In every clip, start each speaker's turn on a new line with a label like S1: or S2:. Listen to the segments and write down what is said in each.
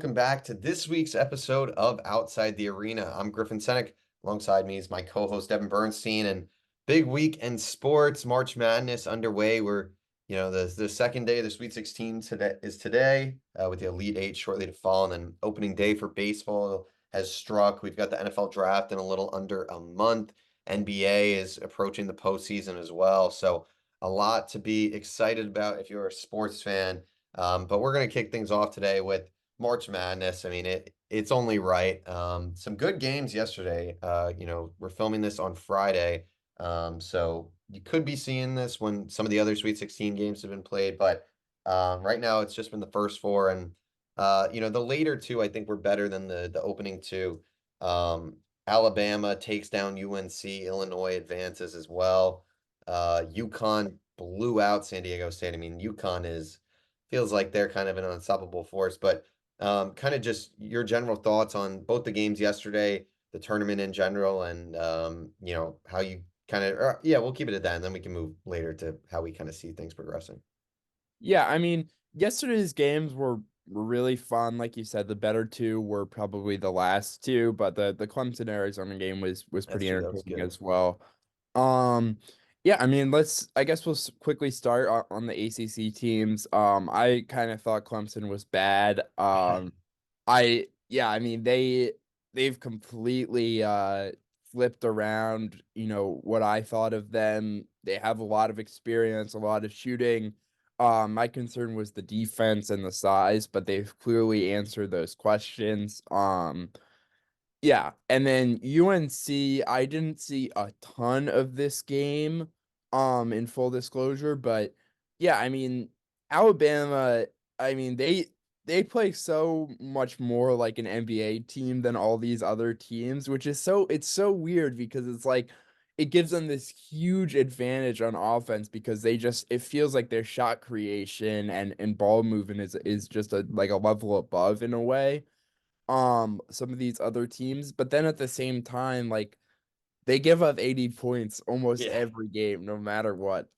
S1: welcome back to this week's episode of Outside the Arena. I'm Griffin Senek. Alongside me is my co-host Devin Bernstein, and big week in sports. March Madness underway. The second day of the Sweet 16 today, with the Elite Eight shortly to fall, and then opening day for baseball has struck. We've got the NFL draft in a little under a month. NBA is approaching the postseason as well, so a lot to be excited about if you're a sports fan. But we're going to kick things off today with March Madness. I mean, it's only right. Some good games yesterday. We're filming this on Friday, so you could be seeing this when some of the other Sweet 16 games have been played. But right now, it's just been the first four, and the later two I think were better than the opening two. Alabama takes down UNC. Illinois advances as well. UConn blew out San Diego State. I mean, UConn feels like they're kind of an unstoppable force. But kind of just your general thoughts on both the games yesterday, the tournament in general, and how you kind of yeah, we'll keep it at that, and then we can move later to how we kind of see things progressing.
S2: Yeah, I mean, yesterday's games were really fun. Like you said, the better two were probably the last two, but the Clemson Arizona game was
S1: That's
S2: pretty
S1: true. That was
S2: entertaining
S1: good.
S2: as well. Um, yeah, I mean, I guess we'll quickly start on the ACC teams. I kind of thought Clemson was bad. I mean, they've completely flipped around, what I thought of them. They have a lot of experience, a lot of shooting. My concern was the defense and the size, but they've clearly answered those questions. Yeah, and then UNC, I didn't see a ton of this game, in full disclosure, but yeah, I mean, Alabama, I mean, they play so much more like an NBA team than all these other teams, which is it's so weird because it's like it gives them this huge advantage on offense because it feels like their shot creation and ball movement is just like a level above in a way some of these other teams, but then at the same time, like they give up 80 points almost
S1: Yeah.
S2: every game, no matter what.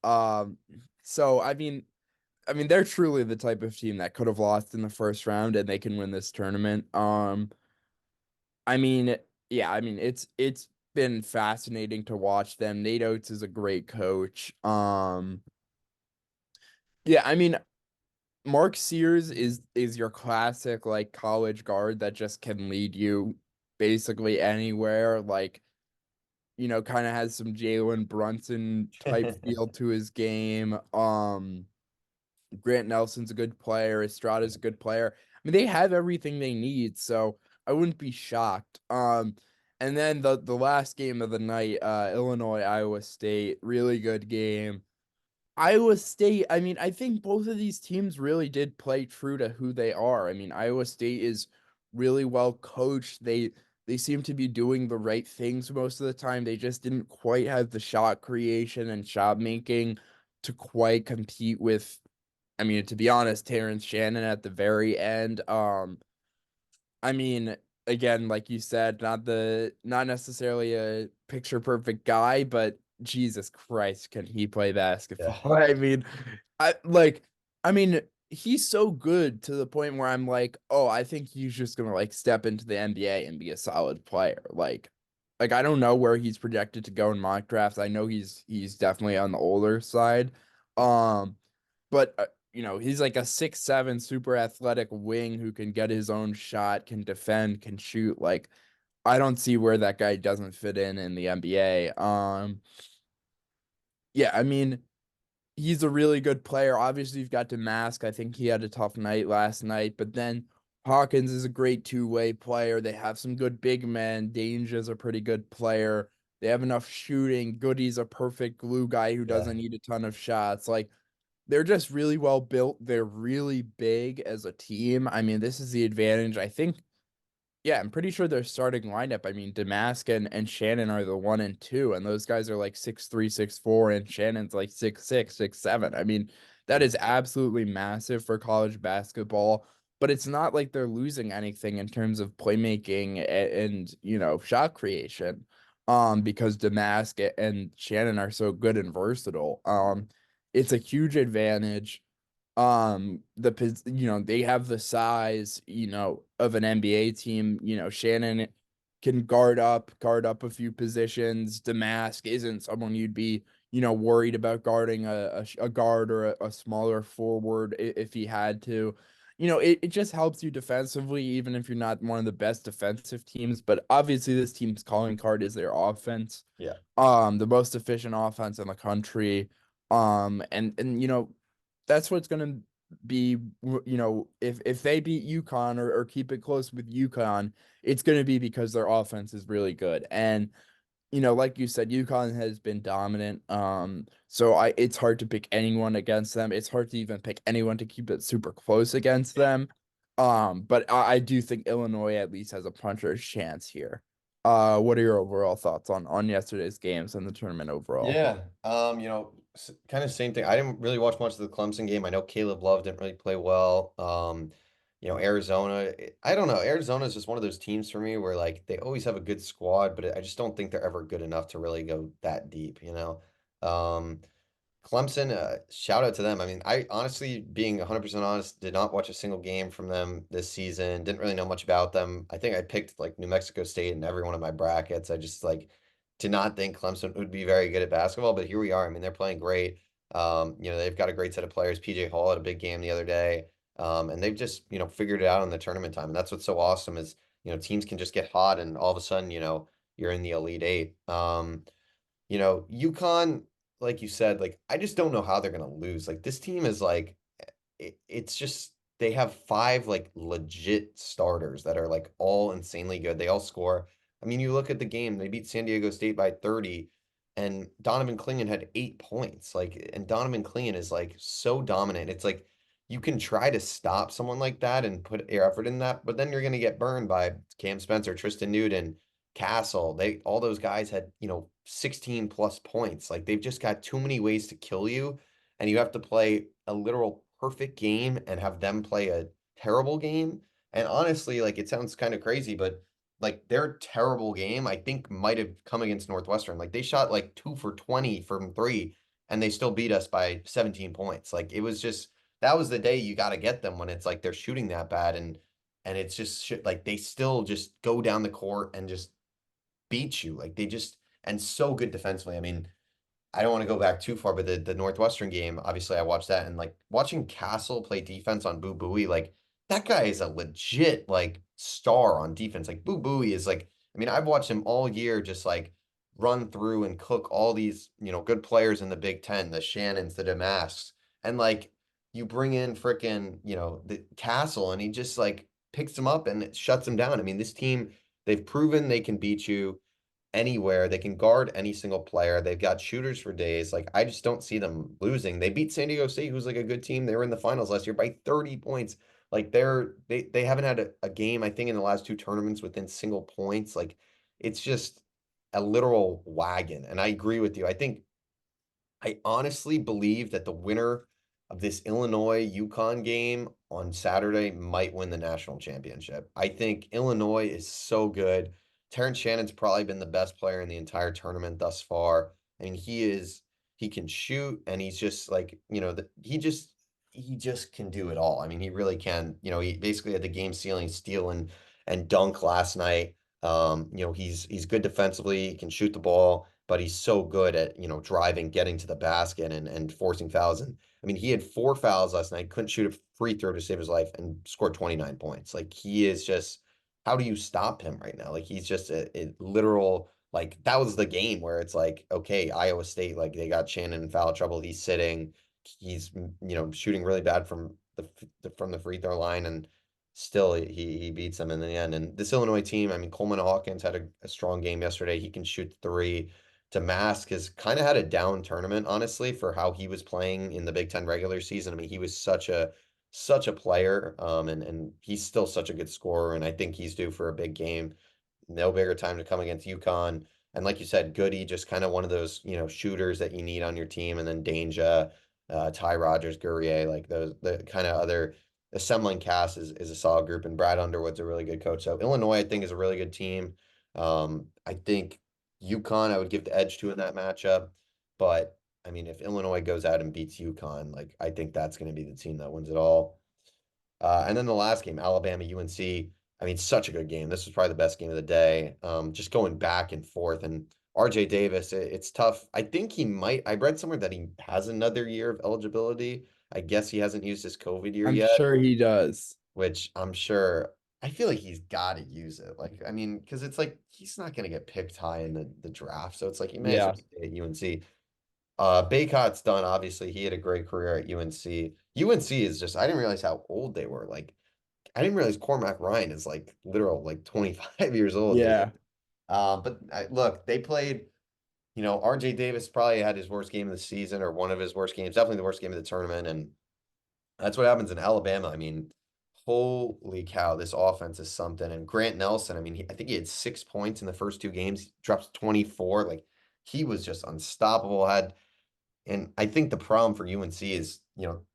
S2: So I mean they're truly the type of team that could have lost in the first round and they can win this tournament. I mean, yeah, I mean it's been fascinating to watch them. Nate Oates is a great coach. Yeah, I mean Mark Sears is your classic like college guard that just can lead you basically anywhere. Like, kind of has some Jalen Brunson type feel to his game. Grant Nelson's a good player. Estrada's a good player. I mean, they have everything they need, so I wouldn't be shocked. And then the last game of the night, Illinois, Iowa State, really good game. Iowa State, I mean, I think both of these teams really did play true to who they are. I mean, Iowa State is really well coached. They seem to be doing the right things most of the time. They just didn't quite have the shot creation and shot making to quite compete with, I mean, to be honest, Terrence Shannon at the very end. I mean, again, like you said, not necessarily a picture perfect guy, but Jesus Christ, can he play basketball?
S1: Yeah.
S2: I like I mean, he's so good to the point where I'm like, oh, I think he's just gonna like step into the NBA and be a solid player. Like I don't know where he's projected to go in mock drafts. I know he's definitely on the older side. Um, but he's like a 6'7" super athletic wing who can get his own shot, can defend, can shoot. Like, I don't see where that guy doesn't fit in the NBA. Yeah, I mean, he's a really good player. Obviously, you've got Damask. I think he had a tough night last night, but then Hawkins is a great two-way player. They have some good big men. Danger's a pretty good player. They have enough shooting. Goody's a perfect glue guy who
S1: Yeah.
S2: doesn't need a ton of shots. Like, they're just really well built. They're really big as a team. I mean, this is the advantage. I think, yeah, I'm pretty sure their starting lineup. I mean, Damask and Shannon are the 1 and 2, and those guys are like 6'3", 6'4", and Shannon's like 6'6", 6'7". I mean, that is absolutely massive for college basketball, but it's not like they're losing anything in terms of playmaking and shot creation. Because Damask and Shannon are so good and versatile. It's a huge advantage. They have the size, of an NBA team. Shannon can guard up a few positions. Damask isn't someone you'd be, worried about guarding a guard or a smaller forward if he had to. It just helps you defensively, even if you're not one of the best defensive teams. But obviously, this team's calling card is their offense.
S1: Yeah.
S2: The most efficient offense in the country. And that's what's gonna be, if they beat UConn or keep it close with UConn, it's gonna be because their offense is really good. And like you said, UConn has been dominant. So it's hard to pick anyone against them. It's hard to even pick anyone to keep it super close against them. But I do think Illinois at least has a puncher's chance here. What are your overall thoughts on yesterday's games and the tournament overall?
S1: Yeah. Kind of same thing. I didn't really watch much of the Clemson game. I know Caleb Love didn't really play well. Arizona, I don't know. Arizona is just one of those teams for me where like they always have a good squad, but I just don't think they're ever good enough to really go that deep. Um, Clemson, shout out to them. I mean, I honestly, being 100% honest, did not watch a single game from them this season. Didn't really know much about them. I think I picked like New Mexico State in every one of my brackets. I just like did not think Clemson would be very good at basketball, but here we are. I mean, they're playing great. They've got a great set of players. PJ Hall had a big game the other day. And they've just, figured it out in the tournament time. And that's what's so awesome is, teams can just get hot and all of a sudden, you're in the Elite Eight. UConn, like you said, like I just don't know how they're gonna lose. Like this team is like it's just they have five like legit starters that are like all insanely good. They all score. I mean, you look at the game, they beat San Diego State by 30, and Donovan Clingan had 8 points. Like, and Donovan Clingan is like so dominant. It's like you can try to stop someone like that and put your effort in that, but then you're gonna get burned by Cam Spencer, Tristan Newton, Castle. All those guys had, 16 plus points. Like they've just got too many ways to kill you, and you have to play a literal perfect game and have them play a terrible game. And honestly, like it sounds kind of crazy, but like their terrible game, I think might have come against Northwestern. Like they shot like 2 for 20 from three, and they still beat us by 17 points. Like it was just that was the day you got to get them when it's like they're shooting that bad and it's just shit like they still just go down the court and just beat you. Like they just and so good defensively. I mean, I don't want to go back too far, but the Northwestern game, obviously I watched that and like watching Castle play defense on Boo Buie, like that guy is a legit like star on defense. Like Boo Buie is like, I mean, I've watched him all year just like run through and cook all these, good players in the Big Ten, the Shannons, the Damasks, and like you bring in frickin', the Castle and he just like picks them up and it shuts them down. I mean, this team, they've proven they can beat you anywhere. They can guard any single player. They've got shooters for days. Like I just don't see them losing. They beat San Diego State, who's like a good team. They were in the finals last year by 30 points. Like they haven't had a game, I think, in the last two tournaments within single points. Like it's just a literal wagon. And I agree with you. I honestly believe that the winner of this Illinois UConn game on Saturday might win the national championship. I think Illinois is so good. Terrence Shannon's probably been the best player in the entire tournament thus far. I mean, he can shoot and he's just like, he just can do it all. I mean, he really can. He basically had the game sealing steal and dunk last night. He's good defensively, he can shoot the ball, but he's so good at, driving, getting to the basket and forcing fouls. And I mean, he had 4 fouls last night, couldn't shoot a free throw to save his life, and scored 29 points. Like he is just, how do you stop him right now? Like he's just a literal, like that was the game where it's like, okay, Iowa State, like they got Shannon in foul trouble. He's sitting, he's shooting really bad from the free throw line, and still he beats them in the end. And this Illinois team, I mean, Coleman Hawkins had a strong game yesterday. He can shoot three. Damask has kind of had a down tournament, honestly, for how he was playing in the Big Ten regular season. I mean, he was such a player, and he's still such a good scorer, and I think he's due for a big game. No bigger time to come against UConn. And like you said, Goody, just kind of one of those, shooters that you need on your team. And then Danja, Ty Rogers, Guerrier, like the kind of other assembling cast is a solid group. And Brad Underwood's a really good coach. So Illinois, I think, is a really good team. I think UConn, I would give the edge to in that matchup. But I mean, if Illinois goes out and beats UConn, like I think that's going to be the team that wins it all. And then the last game, Alabama UNC. I mean, such a good game. This was probably the best game of the day. Just going back and forth. And RJ Davis, it's tough. I think he might. I read somewhere that he has another year of eligibility. I guess he hasn't used his COVID year
S2: I'm
S1: yet,
S2: sure he does.
S1: which I'm sure. I feel like he's got to use it. Like, I mean, because it's like he's not going to get picked high in the draft. So it's like he may as
S2: Yeah.
S1: well stay at UNC. Baycott's done, obviously. He had a great career at UNC. UNC is just, I didn't realize how old they were. Like, I didn't realize Cormac Ryan is like literal like 25 years old, dude.
S2: Yeah.
S1: But look, they played, RJ Davis probably had his worst game of the season or one of his worst games, definitely the worst game of the tournament. And that's what happens in Alabama. I mean, holy cow, this offense is something. And Grant Nelson, I mean, I think he had 6 points in the first two games, he drops 24. Like, he was just unstoppable. And I think the problem for UNC is,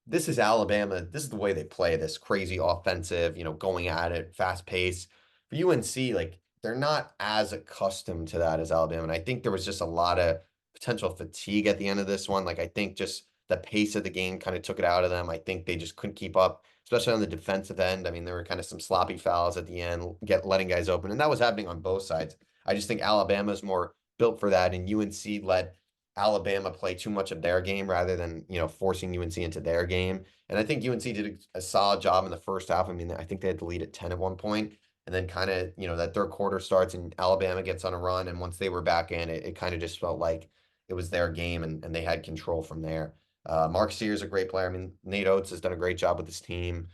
S1: this is Alabama. This is the way they play this crazy offensive, going at it, fast pace. For UNC, like they're not as accustomed to that as Alabama. And I think there was just a lot of potential fatigue at the end of this one. Like I think just the pace of the game kind of took it out of them. I think they just couldn't keep up, especially on the defensive end. I mean, there were kind of some sloppy fouls at the end, letting guys open, and that was happening on both sides. I just think Alabama's more built for that, and UNC let Alabama play too much of their game rather than, forcing UNC into their game. And I think UNC did a solid job in the first half. I mean, I think they had the lead at 10 at one point, and then kind of, that third quarter starts and Alabama gets on a run. And once they were back in, it kind of just felt like it was their game and they had control from there. Mark Sears is a great player. I mean, Nate Oates has done a great job with this team.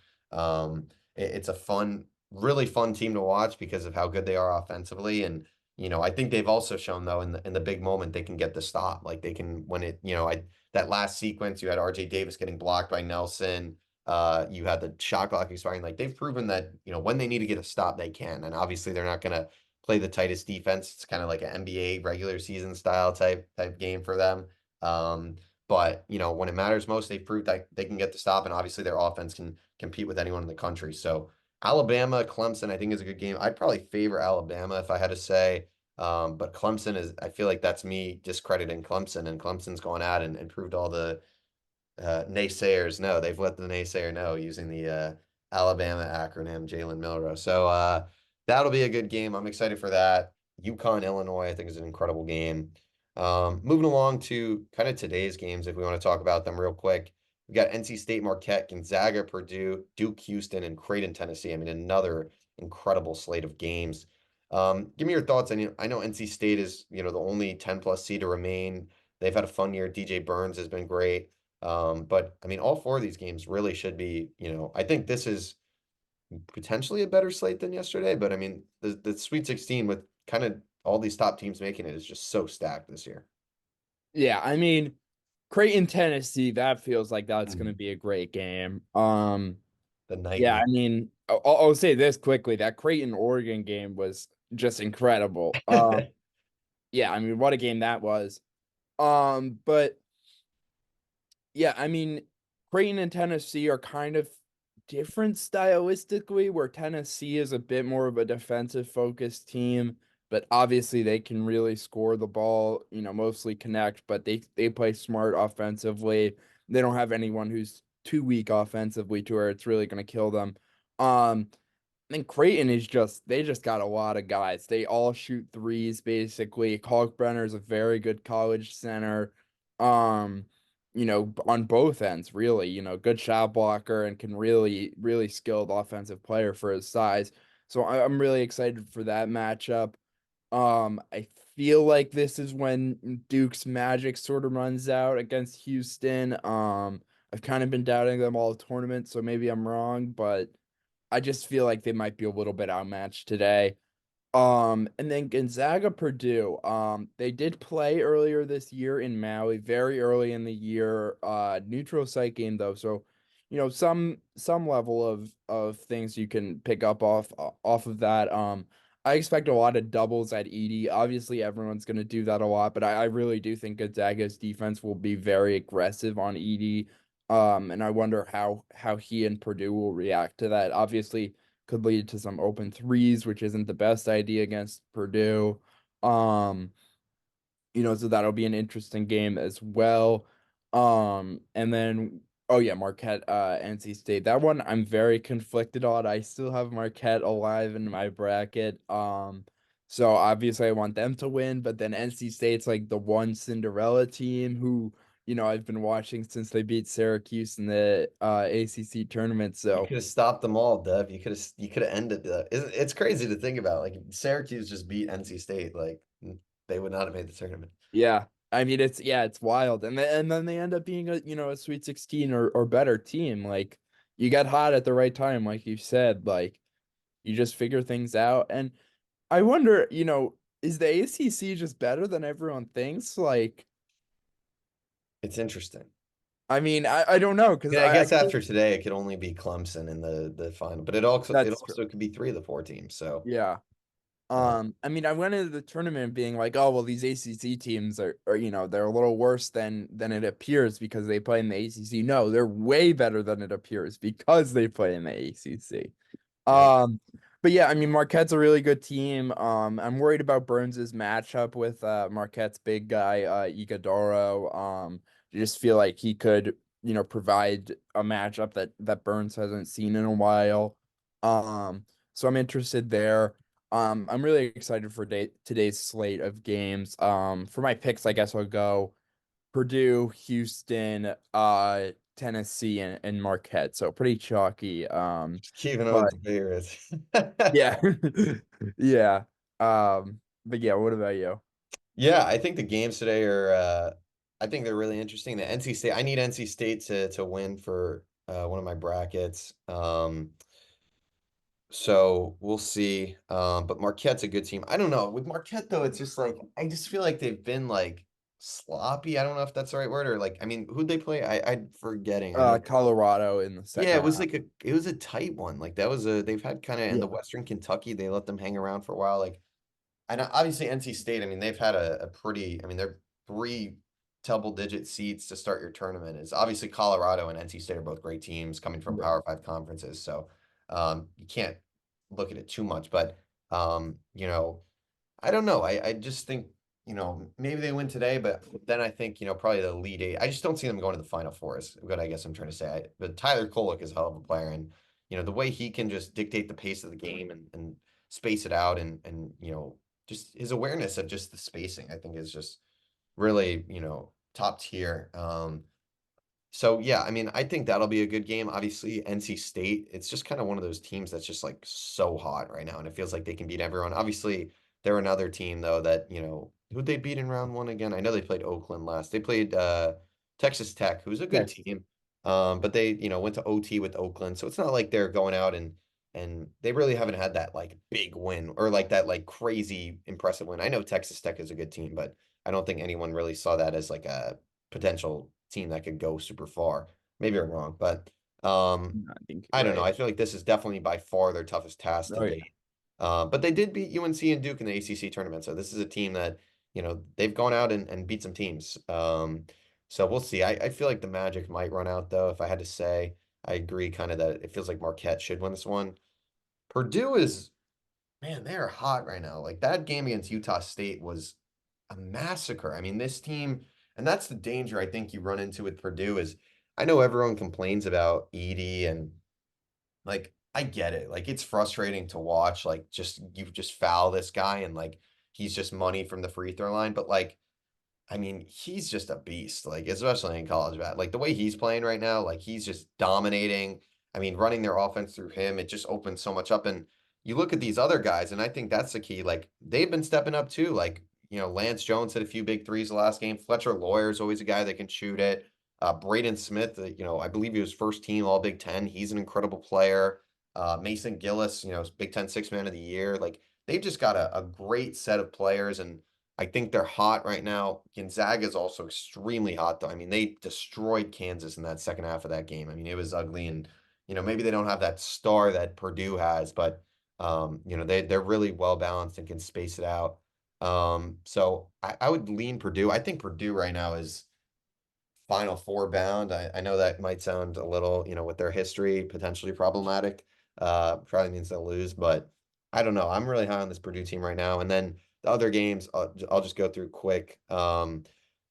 S1: It's a really fun team to watch because of how good they are offensively. And I think they've also shown though in the big moment they can get the stop. Like they can when it, that last sequence you had RJ Davis getting blocked by Nelson. You had the shot clock expiring. Like they've proven that, when they need to get a stop, they can. And obviously they're not gonna play the tightest defense. It's kind of like an NBA regular season style type game for them. But when it matters most, they've proved that they can get the stop, and obviously their offense can compete with anyone in the country. So Alabama, Clemson, I think is a good game. I'd probably favor Alabama if I had to say. But Clemson is, I feel like that's me discrediting Clemson, and Clemson's gone out and proved all the naysayers no. They've let the naysayer know using the Alabama acronym, Jalen Milrow. So that'll be a good game. I'm excited for that. UConn, Illinois, I think is an incredible game. Moving along to kind of today's games, if we want to talk about them real quick. We got NC State, Marquette, Gonzaga, Purdue, Duke, Houston, and Creighton, Tennessee. I mean, another incredible slate of games. Give me your thoughts. I know NC State is, the only 10 plus seed to remain. They've had a fun year. DJ Burns has been great. But I mean, all four of these games really should be, I think this is potentially a better slate than yesterday. But I mean, the Sweet 16 with kind of all these top teams making it is just so stacked this year.
S2: Yeah, I mean, Creighton, Tennessee, that feels like that's going to
S1: Mhm.
S2: be a great game.
S1: The night
S2: Yeah,
S1: game.
S2: I mean, I'll say this quickly, that Creighton Oregon game was just incredible. Yeah, I mean, what a game that was. But yeah, I mean, Creighton and Tennessee are kind of different stylistically, where Tennessee is a bit more of a defensive focused team, but obviously they can really score the ball, mostly connect, but they play smart offensively. They don't have anyone who's too weak offensively to where it's really going to kill them. I think Creighton is they just got a lot of guys. They all shoot threes basically. Kalkbrenner is a very good college center. Um, on both ends, really, good shot blocker and can really skilled offensive player for his size. So I'm really excited for that matchup. I feel like this is when Duke's magic sort of runs out against Houston. I've kind of been doubting them all tournament, so maybe I'm wrong, but I just feel like they might be a little bit outmatched today. And then Gonzaga Purdue. They did play earlier this year in Maui, very early in the year. Neutral site game though, so some level of things you can pick up off of that. I expect a lot of doubles at Edie. Obviously, everyone's going to do that a lot, but I really do think Gonzaga's defense will be very aggressive on Edie. And I wonder how he and Purdue will react to that. Obviously, could lead to some open threes, which isn't the best idea against Purdue. Um, So that'll be an interesting game as well. And then oh yeah, Marquette, NC State. That one I'm very conflicted on. I still have Marquette alive in my bracket. So obviously I want them to win, but then NC State's like the one Cinderella team who, I've been watching since they beat Syracuse in the ACC tournament.
S1: You
S2: So
S1: could have stopped them all, Dev. You could have ended the. It's crazy to think about. Like Syracuse just beat NC State. Like they would not have made the tournament.
S2: yeah, I mean it's wild, and then they end up being a Sweet 16 or better team. Like you get hot at the right time, like you said. Like you just figure things out, and I wonder, is the ACC just better than everyone thinks? Like,
S1: It's interesting.
S2: I mean, I don't know because
S1: Yeah, I
S2: I
S1: guess
S2: could,
S1: after today, it could only be Clemson in the final, but it
S2: that's true.
S1: also could be three of the four teams. So,
S2: Yeah.
S1: uh,
S2: I mean, I went into the tournament being like, oh well, these ACC teams are they're a little worse than it appears because they play in the ACC. No, they're way better than it appears because they play in the ACC.
S1: yeah,
S2: Um, but yeah, I mean, Marquette's a really good team. I'm worried about Burns's matchup with Marquette's big guy, Iguodaro. I just feel like he could, provide a matchup that Burns hasn't seen in a while. So I'm interested there. I'm really excited for today's slate of games. For my picks, I guess I'll go Purdue, Houston, Tennessee, and Marquette. So pretty chalky.
S1: just keeping up with
S2: But
S1: the favorites.
S2: yeah, yeah. But yeah, what about you?
S1: Yeah, I think the games today are. I think they're really interesting. The NC State. I need NC State to win for one of my brackets. So we'll see. But Marquette's a good team. I don't know. With Marquette though, it's just like I just feel like they've been like sloppy. I don't know if that's the right word or like I mean, who'd they play? I'm forgetting. I know.
S2: Colorado in the
S1: Yeah,
S2: second
S1: it was
S2: round.
S1: like it was a tight one. Like that was a they've had kind of in the
S2: Yeah,
S1: Western Kentucky, they let them hang around for a while. Like I know obviously NC State, I mean, they've had a pretty, I mean, they're three double-digit seats to start your tournament. Is obviously Colorado and NC State are both great teams coming from
S2: right.
S1: Power Five conferences. So you can't look at it too much. But I don't know. I just think, maybe they win today, but then I think, probably the Elite Eight. I just don't see them going to the Final Four is what I guess I'm trying to say. But Tyler Kolek is a hell of a player. And, the way he can just dictate the pace of the game and space it out and, just his awareness of just the spacing, I think is just really, top tier. So yeah, I mean, I think that'll be a good game. Obviously, NC State, it's just kind of one of those teams that's just like so hot right now, and it feels like they can beat everyone. Obviously, they're another team though that, who'd they beat in round one again? I know they played Oakland last. They played Texas Tech, who's a good
S2: Texas.
S1: team. But they, went to OT with Oakland. So it's not like they're going out and they really haven't had that like big win or like that like crazy impressive win. I know Texas Tech is a good team, but I don't think anyone really saw that as like a potential team that could go super far. Maybe I'm wrong, but
S2: I think
S1: I
S2: you're
S1: don't know.
S2: right.
S1: I feel like this is definitely by far their toughest task to
S2: Oh yeah.
S1: date. But they did beat UNC and Duke in the ACC tournament, so this is a team that they've gone out and beat some teams. So we'll see. I feel like the Magic might run out though. If I had to say, I agree kind of that it feels like Marquette should win this one. Purdue is Man, they are hot right now. Like that game against Utah State was a massacre. I mean, this team, and that's the danger I think you run into with Purdue is I know everyone complains about Edie and like I get it. Like it's frustrating to watch. Like just you just foul this guy and like he's just money from the free throw line. But like I mean, he's just a beast, like especially in college bat. Like the way he's playing right now, like he's just dominating. I mean, running their offense through him, it just opens so much up. And you look at these other guys, and I think that's the key. Like they've been stepping up too. Like, Lance Jones hit a few big threes the last game. Fletcher Lawyer is always a guy that can shoot it. Braden Smith, I believe he was first team All Big Ten. He's an incredible player. Mason Gillis, Big Ten Six Man of the Year. Like they've just got a great set of players and I think they're hot right now. Gonzaga is also extremely hot, though. I mean, they destroyed Kansas in that second half of that game. I mean, it was ugly, and maybe they don't have that star that Purdue has, but they're really well balanced and can space it out. So I would lean Purdue. I think Purdue right now is Final Four bound. I know that might sound a little, with their history potentially problematic. Probably means they'll lose, but I don't know. I'm really high on this Purdue team right now. And then The other games, I'll just go through quick.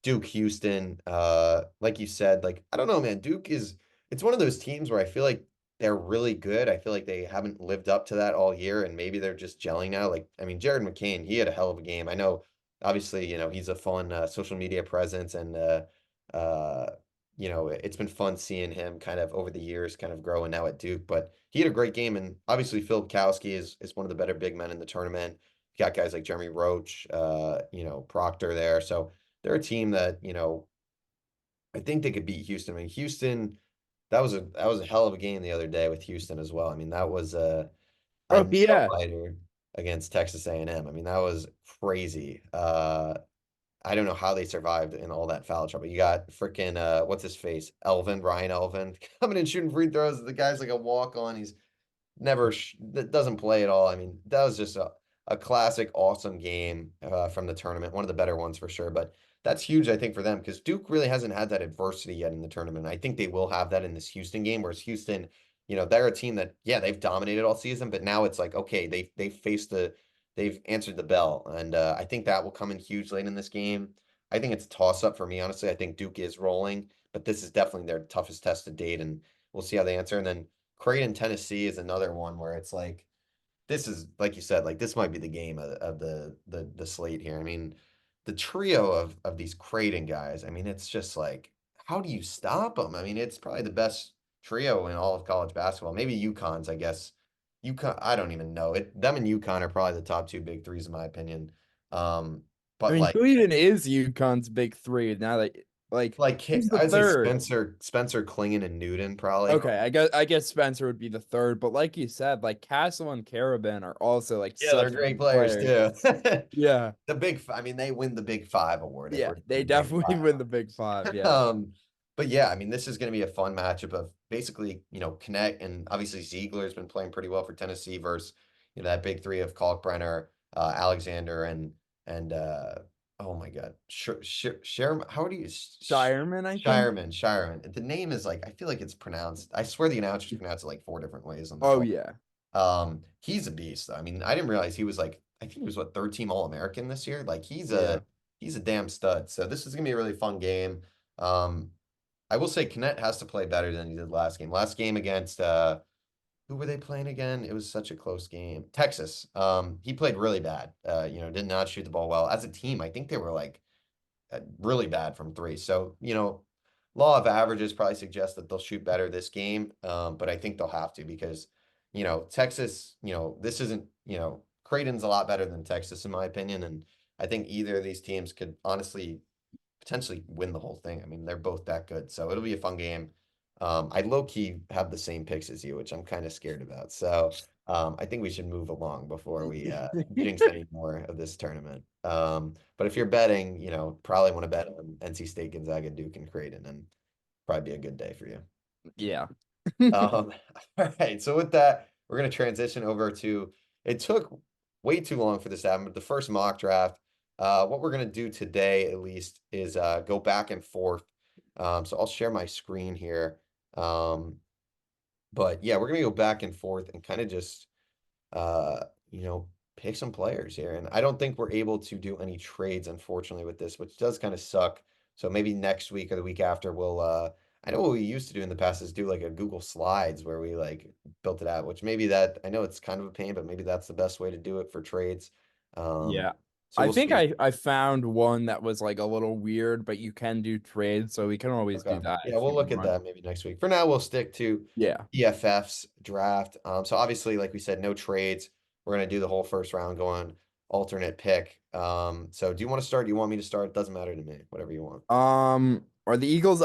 S1: Duke, Houston, like you said, like I don't know, man. It's one of those teams where I feel like they're really good. I feel like they haven't lived up to that all year, and maybe they're just gelling now. Like, I mean, Jared McCain, he had a hell of a game. I know, obviously, he's a fun social media presence, and uh, it's been fun seeing him kind of over the years, kind of growing now at Duke. But he had a great game, and obviously, Phil Kowski is one of the better big men in the tournament. You got guys like Jeremy Roach, Proctor there. So they're a team that, I think they could beat Houston. I mean, Houston, that was a hell of a game the other day with Houston as well. I mean, that was a
S2: Oh,
S1: nail
S2: yeah.
S1: biter against Texas A&M. I mean, that was crazy. I don't know how they survived in all that foul trouble. You got freaking what's his face? Ryan Elvin coming and shooting free throws. The guy's like a walk on. He's never that doesn't play at all. I mean, that was just a classic, awesome game from the tournament, one of the better ones for sure. But that's huge, I think, for them because Duke really hasn't had that adversity yet in the tournament. I think they will have that in this Houston game, whereas Houston, they're a team that, yeah, they've dominated all season, but now it's like, okay, they've answered the bell, and I think that will come in huge late in this game. I think it's a toss up for me, honestly. I think Duke is rolling, but this is definitely their toughest test to date, and we'll see how they answer. And then Creighton, Tennessee is another one where it's like this is like you said, like this might be the game of the slate here. I mean, the trio of these Creighton guys. I mean, it's just like how do you stop them? I mean, it's probably the best trio in all of college basketball. Maybe UConn's, I guess. UConn, I don't even know it. Them and UConn are probably the top two big threes in my opinion. Um,
S2: I
S1: but
S2: mean,
S1: like
S2: who even is UConn's big three now that who's the
S1: I'd say
S2: third?
S1: Spencer Klingon and Newton probably.
S2: Okay, I guess Spencer would be the third, but like you said, like Castle and Carabin are also like
S1: Yeah, they're
S2: such
S1: great
S2: good
S1: players
S2: players.
S1: too.
S2: Yeah.
S1: I mean, they win the Big Five award if
S2: Yeah,
S1: we're
S2: they
S1: doing Big
S2: definitely
S1: Five.
S2: win the Big Five. Yeah.
S1: Um, but yeah, I mean, this is going to be a fun matchup of basically, Connect and obviously Ziegler's been playing pretty well for Tennessee versus, that big three of Kalkbrenner, Alexander, and oh my God, how do you
S2: Shireman, I think.
S1: Shireman. The name is like I feel like it's pronounced. I swear the announcers pronounce it like four different ways on the
S2: Oh
S1: call.
S2: yeah.
S1: He's a beast. I mean, I didn't realize he was like, I think he was what, third team All-American this year. Like
S2: Yeah.
S1: he's a damn stud. So this is gonna be a really fun game. Um, I will say Knet has to play better than he did last game. Last game against who were they playing again? It was such a close game. Texas. He played really bad. Did not shoot the ball well. As a team, I think they were like really bad from three. So, law of averages probably suggests that they'll shoot better this game. But I think they'll have to because, Texas, this isn't, Creighton's a lot better than Texas in my opinion. And I think either of these teams could honestly potentially win the whole thing. I mean, they're both that good. So it'll be a fun game. I low key have the same picks as you, which I'm kind of scared about. So I think we should move along before we jinx any more of this tournament. But if you're betting, probably want to bet on NC State, Gonzaga, Duke, and Creighton, and probably be a good day for you.
S2: Yeah.
S1: All right. So with that, we're going to transition over to. It took way too long for this to happen, but the first mock draft. What we're going to do today, at least, is go back and forth. So I'll share my screen here. But yeah, we're going to go back and forth and kind of just uh, pick some players here. And I don't think we're able to do any trades, unfortunately, with this, which does kind of suck. So maybe next week or the week after we'll I know what we used to do in the past is do like a Google Slides where we like built it out, which maybe that I know it's kind of a pain, but maybe that's the best way to do it for trades. Um,
S2: Yeah.
S1: so
S2: I
S1: we'll
S2: think
S1: see.
S2: I found one that was like a little weird, but you can do trades, so we can always do
S1: Okay.
S2: that
S1: Yeah,
S2: if
S1: we'll
S2: you
S1: look at
S2: want.
S1: that maybe next week. For now, we'll stick to
S2: Yeah.
S1: EFF's draft. So obviously, like we said, no trades. We're gonna do the whole first round going alternate pick. So do you want to start? Do you want me to start? It doesn't matter to me. Whatever you want.
S2: Are the Eagles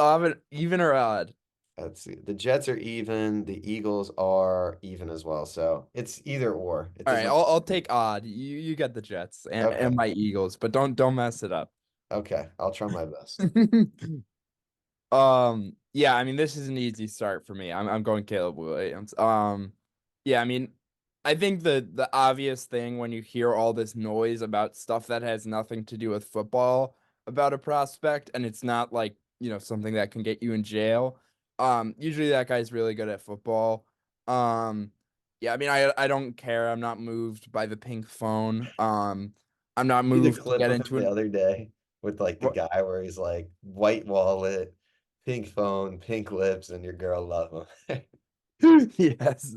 S2: even or odd?
S1: Let's see. The Jets are even. The Eagles are even as well. So it's either or. It
S2: All
S1: does
S2: right,
S1: not.
S2: I'll take odd. You get the Jets and
S1: Okay.
S2: my Eagles, but don't mess it up.
S1: Okay. I'll try my best.
S2: Yeah, I mean this is an easy start for me. I'm going Caleb Williams. Yeah, I mean, I think the obvious thing when you hear all this noise about stuff that has nothing to do with football about a prospect, and it's not like, something that can get you in jail. Usually that guy's really good at football. Um, yeah, I mean, I don't care. I'm not moved by the pink phone. I'm not
S1: See the
S2: moved to
S1: clip
S2: get
S1: of him
S2: into
S1: the
S2: it.
S1: other day with like the
S2: What?
S1: guy where he's like white wallet, pink phone, pink lips, and your girl love him.
S2: Yes.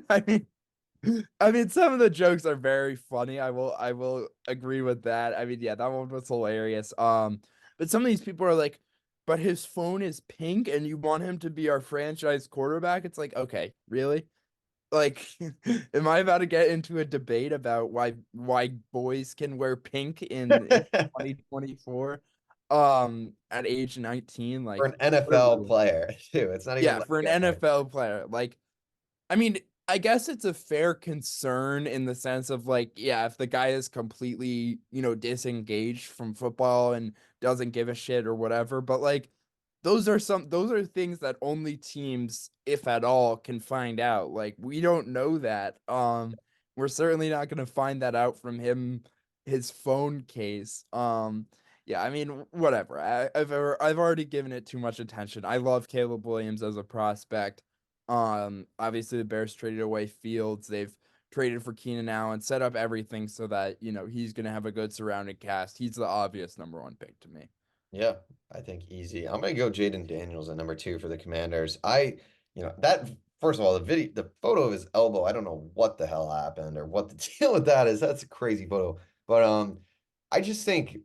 S2: I mean, some of the jokes are very funny. I will agree with that. I mean, yeah, that one was hilarious. But some of these people are like, but his phone is pink and you want him to be our franchise quarterback? It's like, okay, really? Like, am I about to get into a debate about why boys can wear pink in 2024 at age 19?
S1: For
S2: Like,
S1: an
S2: what are we
S1: NFL
S2: doing?
S1: player too. It's not even
S2: Yeah,
S1: like
S2: for an NFL player. Like, I mean, I guess it's a fair concern in the sense of like, yeah, if the guy is completely, disengaged from football and doesn't give a shit or whatever, but like those are things that only teams, if at all, can find out. Like we don't know that. We're certainly not gonna find that out from him, his phone case. Yeah, I mean, whatever. I've already given it too much attention. I love Caleb Williams as a prospect. Obviously the Bears traded away Fields. They've traded for Keenan Allen, set up everything so that, he's gonna have a good surrounding cast. He's the obvious number one pick to me.
S1: yeah, I think easy. I'm gonna go Jaden Daniels at number 2 for the Commanders. That first of all, the photo of his elbow, I don't know what the hell happened or what the deal with that is. That's a crazy photo. But I just think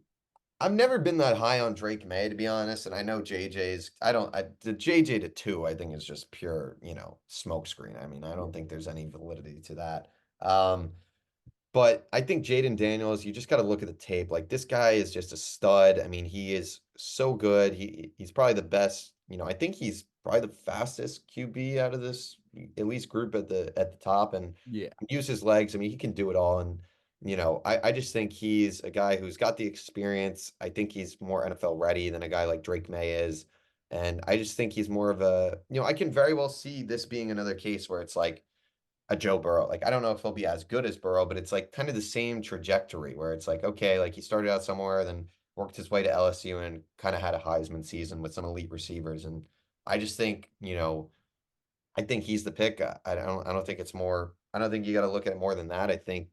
S1: I've never been that high on Drake May, to be honest. And I know JJ's, I don't, I, the JJ to 2, I think is just pure, smoke screen. I mean, I don't
S2: Yeah.
S1: think there's any validity to that. Um, but I think Jaden Daniels, you just got to look at the tape. Like this guy is just a stud. I mean, he is so good. He's probably the best. I think he's probably the fastest QB out of this at least group at the top and
S2: Yeah.
S1: use his legs. I mean, he can do it all. And I just think he's a guy who's got the experience. I think he's more NFL ready than a guy like Drake May is. And I just think he's more of I can very well see this being another case where it's like a Joe Burrow. Like, I don't know if he'll be as good as Burrow, but it's like kind of the same trajectory where it's like, okay, like he started out somewhere, then worked his way to LSU and kind of had a Heisman season with some elite receivers. And I just think, I think he's the pick. I don't think it's more, I don't think you got to look at it more than that. I think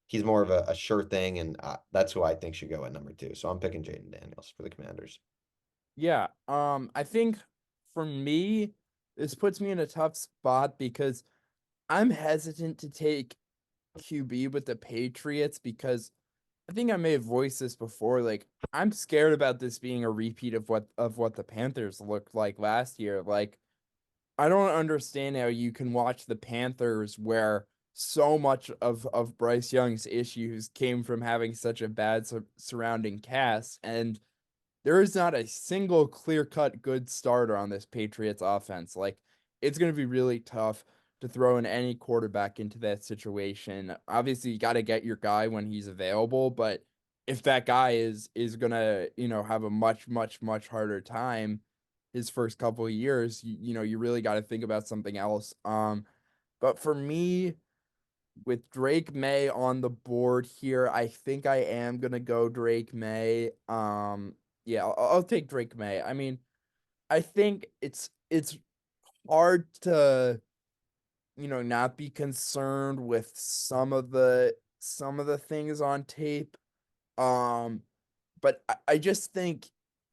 S1: he's more of a sure thing. And that's who I think should go at number 2. So I'm picking Jaden Daniels for the Commanders.
S2: Yeah. I think for me, this puts me in a tough spot because I'm hesitant to take QB with the Patriots because I think I may have voiced this before. Like, I'm scared about this being a repeat of what the Panthers looked like last year. Like, I don't understand how you can watch the Panthers where so much of Bryce Young's issues came from having such a bad surrounding cast, and there is not a single clear-cut good starter on this Patriots offense. Like, it's going to be really tough to throw in any quarterback into that situation. Obviously, you got to get your guy when he's available, but if that guy is going to, have a much, much, much harder time his first couple of years, you really got to think about something else. But for me, with Drake May on the board here, I think I am gonna go Drake May. Yeah, I'll take Drake May. I mean, I think it's hard to, not be concerned with some of the things on tape. Um, but I just think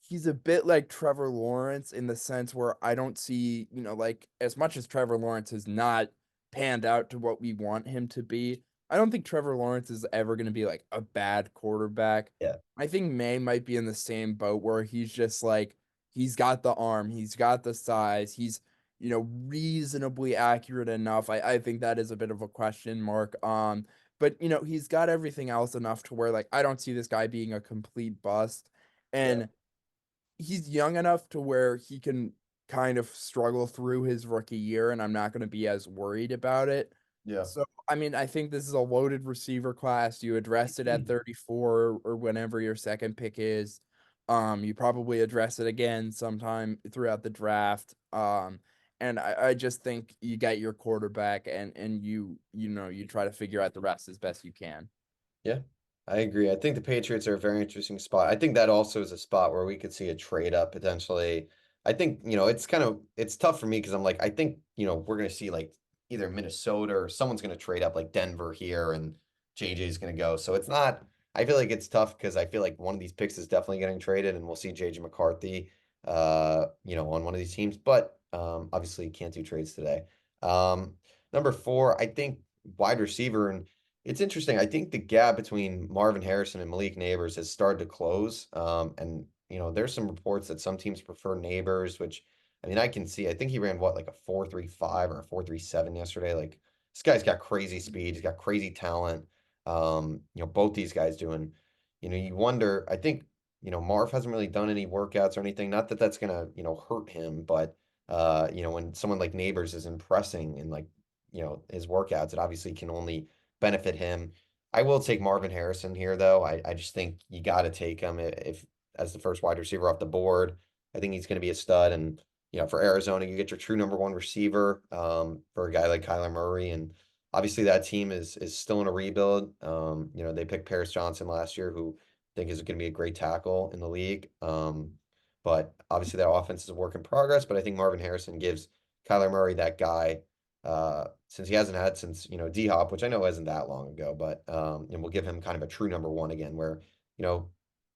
S2: he's a bit like Trevor Lawrence in the sense where I don't see, like as much as Trevor Lawrence has not panned out to what we want him to be, I don't think Trevor Lawrence is ever going to be like a bad quarterback.
S1: Yeah.
S2: I think May might be in the same boat where he's just like, he's got the arm, he's got the size, he's, reasonably accurate enough. I think that is a bit of a question mark. But he's got everything else enough to where like I don't see this guy being a complete bust.
S1: Yeah.
S2: And he's young enough to where he can kind of struggle through his rookie year, and I'm not going to be as worried about it.
S1: Yeah.
S2: So, I mean, I think this is a loaded receiver class. You address it at 34 or whenever your second pick is. You probably address it again sometime throughout the draft. And I just think you get your quarterback and you try to figure out the rest as best you can.
S1: Yeah, I agree. I think the Patriots are a very interesting spot. I think that also is a spot where we could see a trade up potentially. I think, it's tough for me because I'm like, I think, we're going to see like either Minnesota or someone's going to trade up like Denver here and JJ's going to go. So it's not I feel like it's tough because I feel like one of these picks is definitely getting traded, and we'll see JJ McCarthy, on one of these teams. But obviously, you can't do trades today. Um, Number four, I think wide receiver, and it's interesting. I think the gap between Marvin Harrison and Malik Neighbors has started to close. And there's some reports that some teams prefer Neighbors, which I mean, I can see. I think he ran what, like a 4.35 or a 4.37 yesterday. Like this guy's got crazy speed. He's got crazy talent. Both these guys doing, you wonder, I think, Marv hasn't really done any workouts or anything. Not that that's gonna, hurt him, but when someone like Neighbors is impressing in like, his workouts, it obviously can only benefit him. I will take Marvin Harrison here though. I just think you got to take him if as the first wide receiver off the board. I think he's going to be a stud, and for Arizona, you get your true number one receiver for a guy like Kyler Murray, and obviously that team is still in a rebuild. They picked Paris Johnson last year, who I think is going to be a great tackle in the league. But obviously that offense is a work in progress. But I think Marvin Harrison gives Kyler Murray that guy since he hasn't had since D Hop, which I know isn't that long ago, but and we'll give him kind of a true number one again, where you know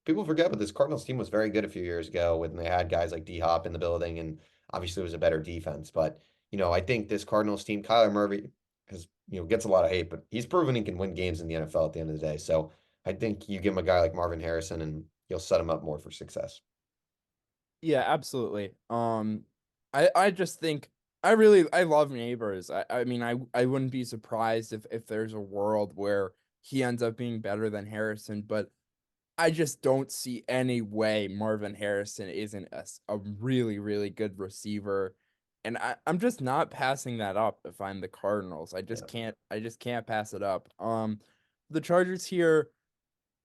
S1: people forget, but this Cardinals team was very good a few years ago when they had guys like D Hop in the building, and obviously it was a better defense. But I think this Cardinals team, Kyler Murray, has gets a lot of hate, but he's proven he can win games in the NFL at the end of the day. So I think you give him a guy like Marvin Harrison, and you'll set him up more for success.
S2: Yeah, absolutely. I just think I love Neighbors. I mean I wouldn't be surprised if there's a world where he ends up being better than Harrison, but I just don't see any way Marvin Harrison isn't a really, really good receiver. And I'm just not passing that up if I'm the Cardinals.
S1: Yeah,
S2: I just can't pass it up. The Chargers here,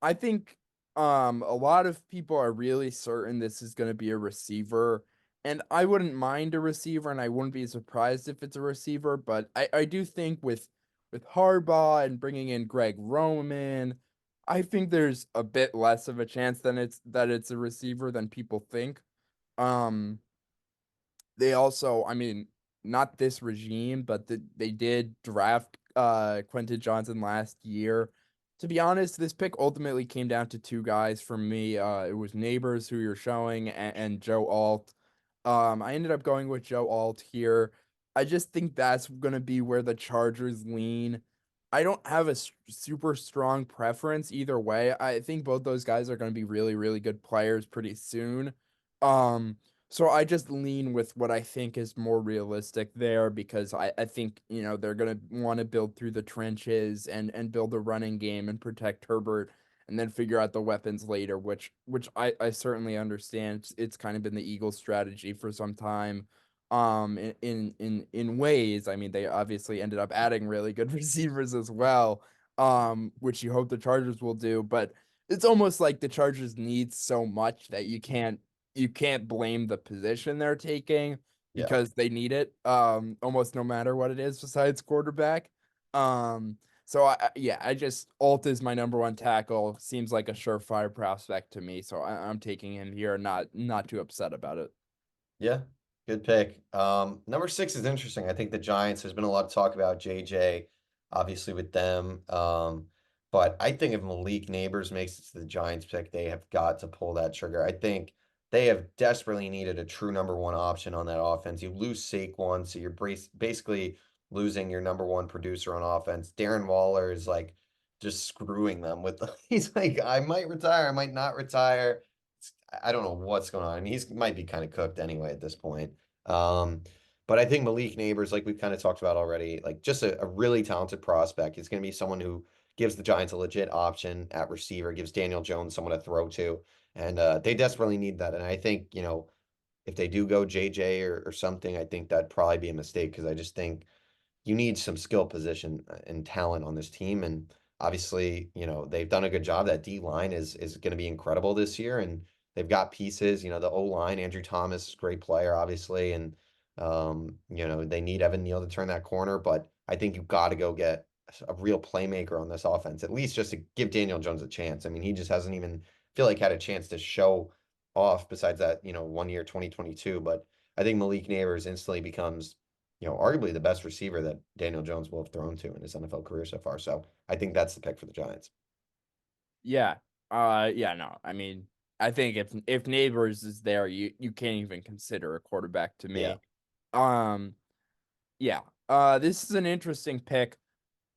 S2: I think a lot of people are really certain this is going to be a receiver, and I wouldn't mind a receiver and I wouldn't be surprised if it's a receiver, but I do think with Harbaugh and bringing in Greg Roman, I think there's a bit less of a chance than it's a receiver than people think. Um they also, I mean, not this regime, but they did draft Quentin Johnson last year. To be honest, this pick ultimately came down to two guys for me. It was Neighbors, who you're showing, and Joe Alt. I ended up going with Joe Alt here. I just think that's going to be where the Chargers lean. I don't have a super strong preference either way. I think both those guys are going to be really, really good players pretty soon. Um, so I just lean with what I think is more realistic there because I think, they're gonna want to build through the trenches and build a running game and protect Herbert and then figure out the weapons later, which I certainly understand. It's kind of been the Eagles' strategy for some time. In ways, I mean, they obviously ended up adding really good receivers as well, which you hope the Chargers will do, but it's almost like the Chargers need so much that you can't blame the position they're taking
S1: yeah.
S2: because they need it almost no matter what it is besides quarterback. So yeah, I just Alt is my number one tackle. Seems like a surefire prospect to me, so I'm taking him here. Not too upset about it.
S1: Yeah, good pick. Number six is interesting. I think the Giants, there's been a lot of talk about JJ, obviously with them. But I think if Malik Neighbors makes it to the Giants pick, they have got to pull that trigger. I think they have desperately needed a true number one option on that offense. You lose Saquon, so you're basically losing your number one producer on offense. Darren Waller is like just screwing them with he's like, I might retire, I might not retire. I don't know what's going on. I mean, he's might be kind of cooked anyway at this point. Um, but I think Malik Neighbors, like we've kind of talked about already, like just a really talented prospect. He's going to be someone who gives the Giants a legit option at receiver, gives Daniel Jones someone to throw to, and they desperately need that. And I think, if they do go JJ or something, I think that'd probably be a mistake because I just think you need some skill position and talent on this team. And obviously, they've done a good job. That D line is going to be incredible this year, and they've got pieces. The O line, Andrew Thomas, great player, obviously, and they need Evan Neal to turn that corner. But I think you've got to go get a real playmaker on this offense, at least just to give Daniel Jones a chance. I mean, he just hasn't even feel like had a chance to show off besides that, 1 year 2022. But I think Malik Neighbors instantly becomes arguably the best receiver that Daniel Jones will have thrown to in his NFL career so far. So I think that's the pick for the Giants.
S2: Yeah. Yeah, no. I mean, I think if Neighbors is there, you can't even consider a quarterback to
S1: Yeah.
S2: me. Um, yeah. This is an interesting pick.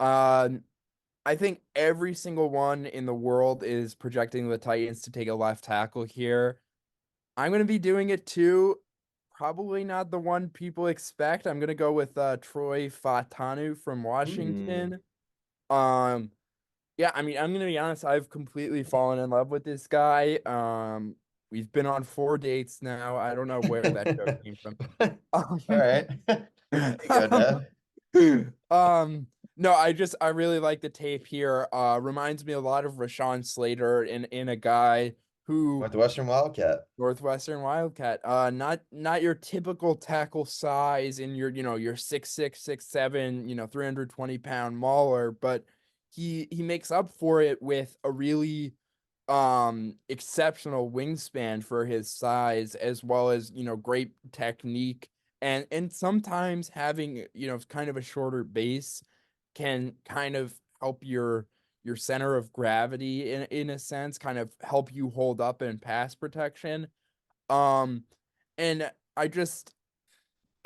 S2: I think every single one in the world is projecting the Titans to take a left tackle here. I'm gonna be doing it too. Probably not the one people expect. I'm gonna go with Troy Fatanu from
S1: Hmm.
S2: Washington. Um, yeah, I mean, I'm gonna be honest, I've completely fallen in love with this guy. We've been on 4 dates now. I don't know where that joke came from.
S1: All right. There you go, Dev.
S2: No, I really like the tape here. Reminds me a lot of Rashawn Slater in a guy who
S1: Northwestern Wildcat.
S2: Northwestern Wildcat. Not your typical tackle size in your, your 6'6", 6'7", 320-pound mauler, but he makes up for it with a really exceptional wingspan for his size, as well as, great technique, and sometimes having, kind of a shorter base can kind of help your center of gravity in a sense, kind of help you hold up in pass protection. Um, and I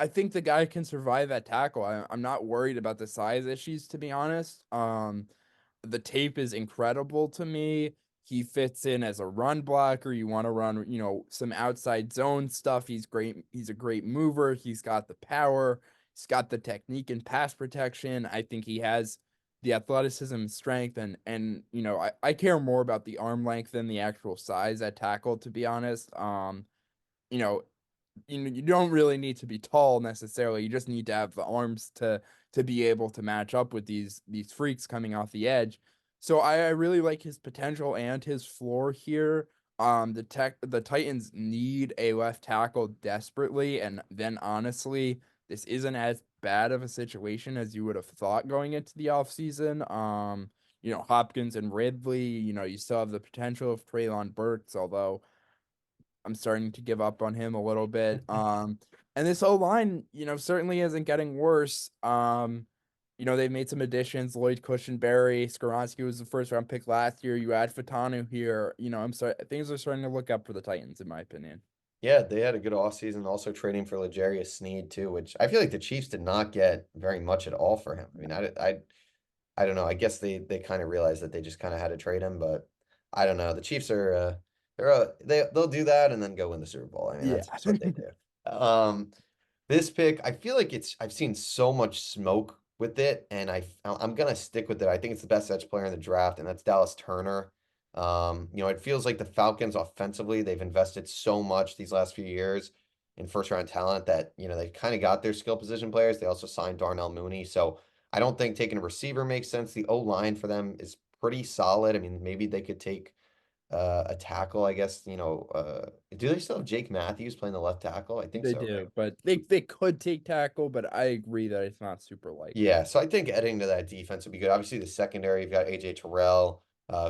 S2: think the guy can survive that tackle. I'm not worried about the size issues, to be honest. The tape is incredible to me. He fits in as a run blocker. You want to run, some outside zone stuff. He's great. He's a great mover. He's got the power. He's got the technique and pass protection. I think he has the athleticism and strength, and I care more about the arm length than the actual size at tackle, to be honest. You know, you don't really need to be tall necessarily. You just need to have the arms to be able to match up with these freaks coming off the edge. So I really like his potential and his floor here. The Titans need a left tackle desperately, and then honestly, this isn't as bad of a situation as you would have thought going into the offseason. Hopkins and Ridley, you still have the potential of Traylon Burks, although I'm starting to give up on him a little bit. And this O line, certainly isn't getting worse. They've made some additions. Lloyd Cushenberry, Skoronski was the first round pick last year. You add Fatanu here. I'm sorry, things are starting to look up for the Titans, in my opinion.
S1: Yeah, they had a good offseason, also trading for L'Jarius Sneed too, which I feel like the Chiefs did not get very much at all for him. I mean, I don't know. I guess they kind of realized that they just kind of had to trade him, but I don't know. The Chiefs are they'll do that and then go win the Super Bowl. I mean,
S2: Yeah.
S1: that's just what they do. Um, this pick, I feel like I've seen so much smoke with it, and I'm gonna stick with it. I think it's the best edge player in the draft, and that's Dallas Turner. It feels like the Falcons offensively, they've invested so much these last few years in first round talent that, they kind of got their skill position players. They also signed Darnell Mooney. So I don't think taking a receiver makes sense. The O line for them is pretty solid. I mean, maybe they could take a tackle, I guess, do they still have Jake Matthews playing the left tackle? I think
S2: They
S1: so, right?
S2: do, but they could take tackle, but I agree that it's not super likely.
S1: Yeah, so I think adding to that defense would be good. Obviously, the secondary, you've got AJ Terrell,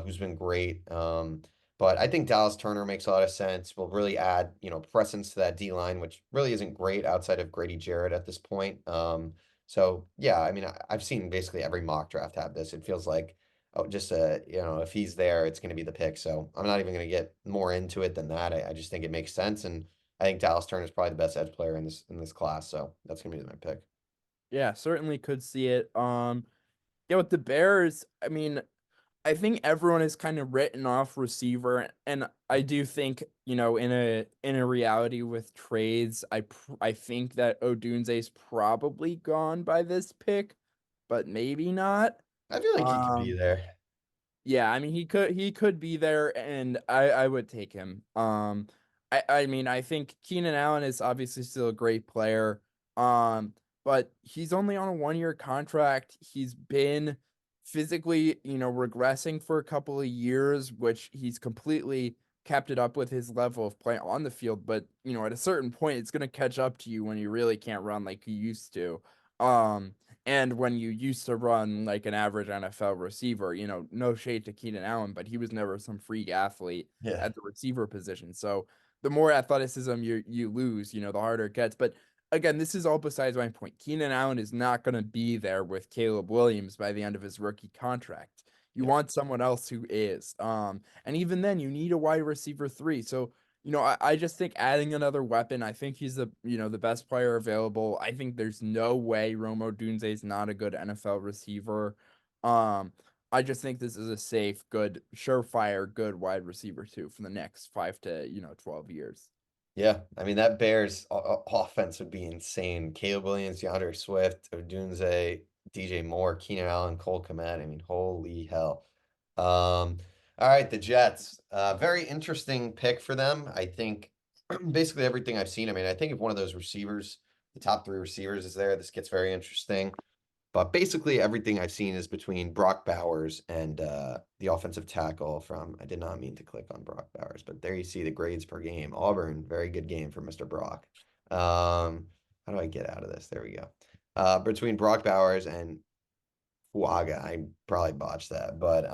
S1: who's been great. But I think Dallas Turner makes a lot of sense. Will really add, presence to that D line, which really isn't great outside of Grady Jarrett at this point. So yeah, I mean, I've seen basically every mock draft have this. It feels like, oh, just if he's there, it's going to be the pick. So I'm not even going to get more into it than that. I just think it makes sense, and I think Dallas Turner is probably the best edge player in this class. So that's going to be my pick.
S2: Yeah, certainly could see it. Yeah, with the Bears, I mean, I think everyone is kind of written off receiver, and I do think, in a reality with trades, I think that Odunze's probably gone by this pick, but maybe not.
S1: I feel like he could be
S2: Um,
S1: there.
S2: yeah, I mean he could be there, and I would take him. I mean I think Keenan Allen is obviously still a great player. But he's only on a 1 year contract. He's been physically, regressing for a couple of years, which he's completely kept it up with his level of play on the field. But at a certain point, it's gonna catch up to you when you really can't run like you used to. Um, and when you used to run like an average NFL receiver, no shade to Keenan Allen, but he was never some freak athlete
S1: Yeah.
S2: at the receiver position. So the more athleticism you lose, the harder it gets. But again, this is all besides my point. Keenan Allen is not going to be there with Caleb Williams by the end of his rookie contract. You want someone else who is. And even then, you need a wide receiver 3. So, I just think adding another weapon, I think he's the best player available. I think there's no way Rome Odunze is not a good NFL receiver. Um, I just think this is a safe, good, surefire, good wide receiver 2 for the next 5 to, 12 years.
S1: Yeah, I mean that Bears offense would be insane. Caleb Williams, DeAndre Swift, Odunze, DJ Moore, Keenan Allen, Cole Kmet. I mean, holy hell. All right, the Jets. Very interesting pick for them. I think basically everything I've seen. I mean, I think if one of those receivers, the top three receivers is there, this gets very interesting. But basically, everything I've seen is between Brock Bowers and the offensive tackle from. I did not mean to click on Brock Bowers, but there you see the grades per game. Auburn, very good game for Mr. Brock. How do I get out of this? There we go. Between Brock Bowers and Fuaga, I probably botched that, but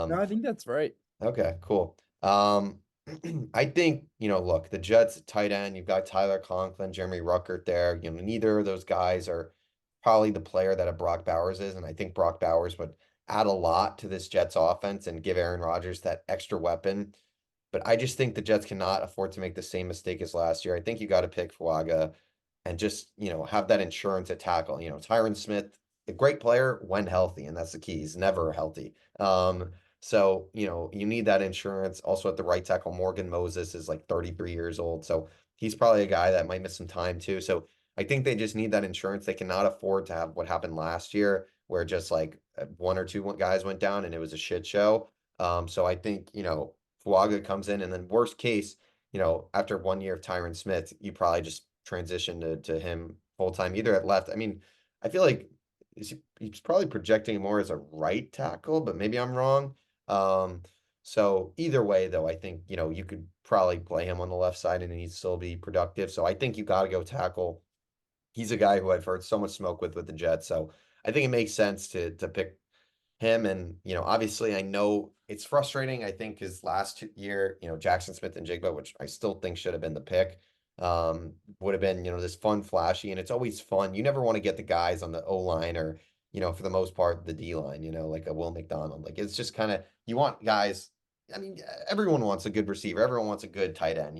S2: No, I think that's right.
S1: okay, cool. I think, look, the Jets tight end, you've got Tyler Conklin, Jeremy Ruckert there. Neither of those guys are probably the player that a Brock Bowers is, and I think Brock Bowers would add a lot to this Jets offense and give Aaron Rodgers that extra weapon. But I just think the Jets cannot afford to make the same mistake as last year. I think you got to pick Fuaga and just, have that insurance at tackle. Tyron Smith, a great player when healthy, and that's the key. He's never healthy. So, you need that insurance. Also at the right tackle, Morgan Moses is like 33 years old. So he's probably a guy that might miss some time too. So I think they just need that insurance. They cannot afford to have what happened last year, where just like one or two guys went down and it was a shit show. So I think, Fuaga comes in, and then worst case, after 1 year of Tyron Smith, you probably just transition to him full time, either at left. I mean, I feel like he's probably projecting more as a right tackle, but maybe I'm wrong. Um, so either way, though, I think, you could probably play him on the left side and he'd still be productive. So I think you got to go tackle. He's a guy who I've heard so much smoke with the Jets. So I think it makes sense to pick him. And, obviously I know it's frustrating. I think his last year, Jackson Smith and Jigba, which I still think should have been the pick, would have been, this fun, flashy, and it's always fun. You never want to get the guys on the O line or, for the most part, the D line, like a Will McDonald. Like it's just kind of, you want guys. I mean, everyone wants a good receiver. Everyone wants a good tight end.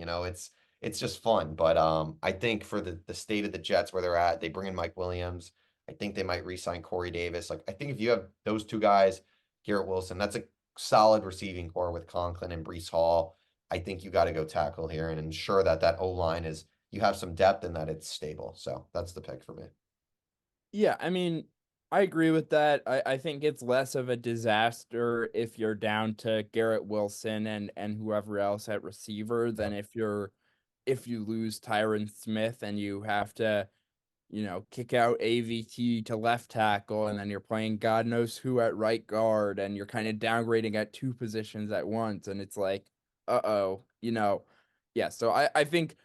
S1: It's just fun. But I think for the state of the Jets where they're at, they bring in Mike Williams. I think they might re-sign Corey Davis. Like I think if you have those two guys, Garrett Wilson, that's a solid receiving core with Conklin and Brees Hall. I think you got to go tackle here and ensure that O line is you have some depth and that it's stable. So that's the pick for me.
S2: Yeah, I mean, I agree with that. I think it's less of a disaster if you're down to Garrett Wilson and whoever else at receiver than
S1: Yep.
S2: if you lose Tyron Smith and you have to, kick out AVT to left tackle, and then you're playing God knows who at right guard, and you're kind of downgrading at two positions at once, and it's like, uh-oh, yeah. So I think,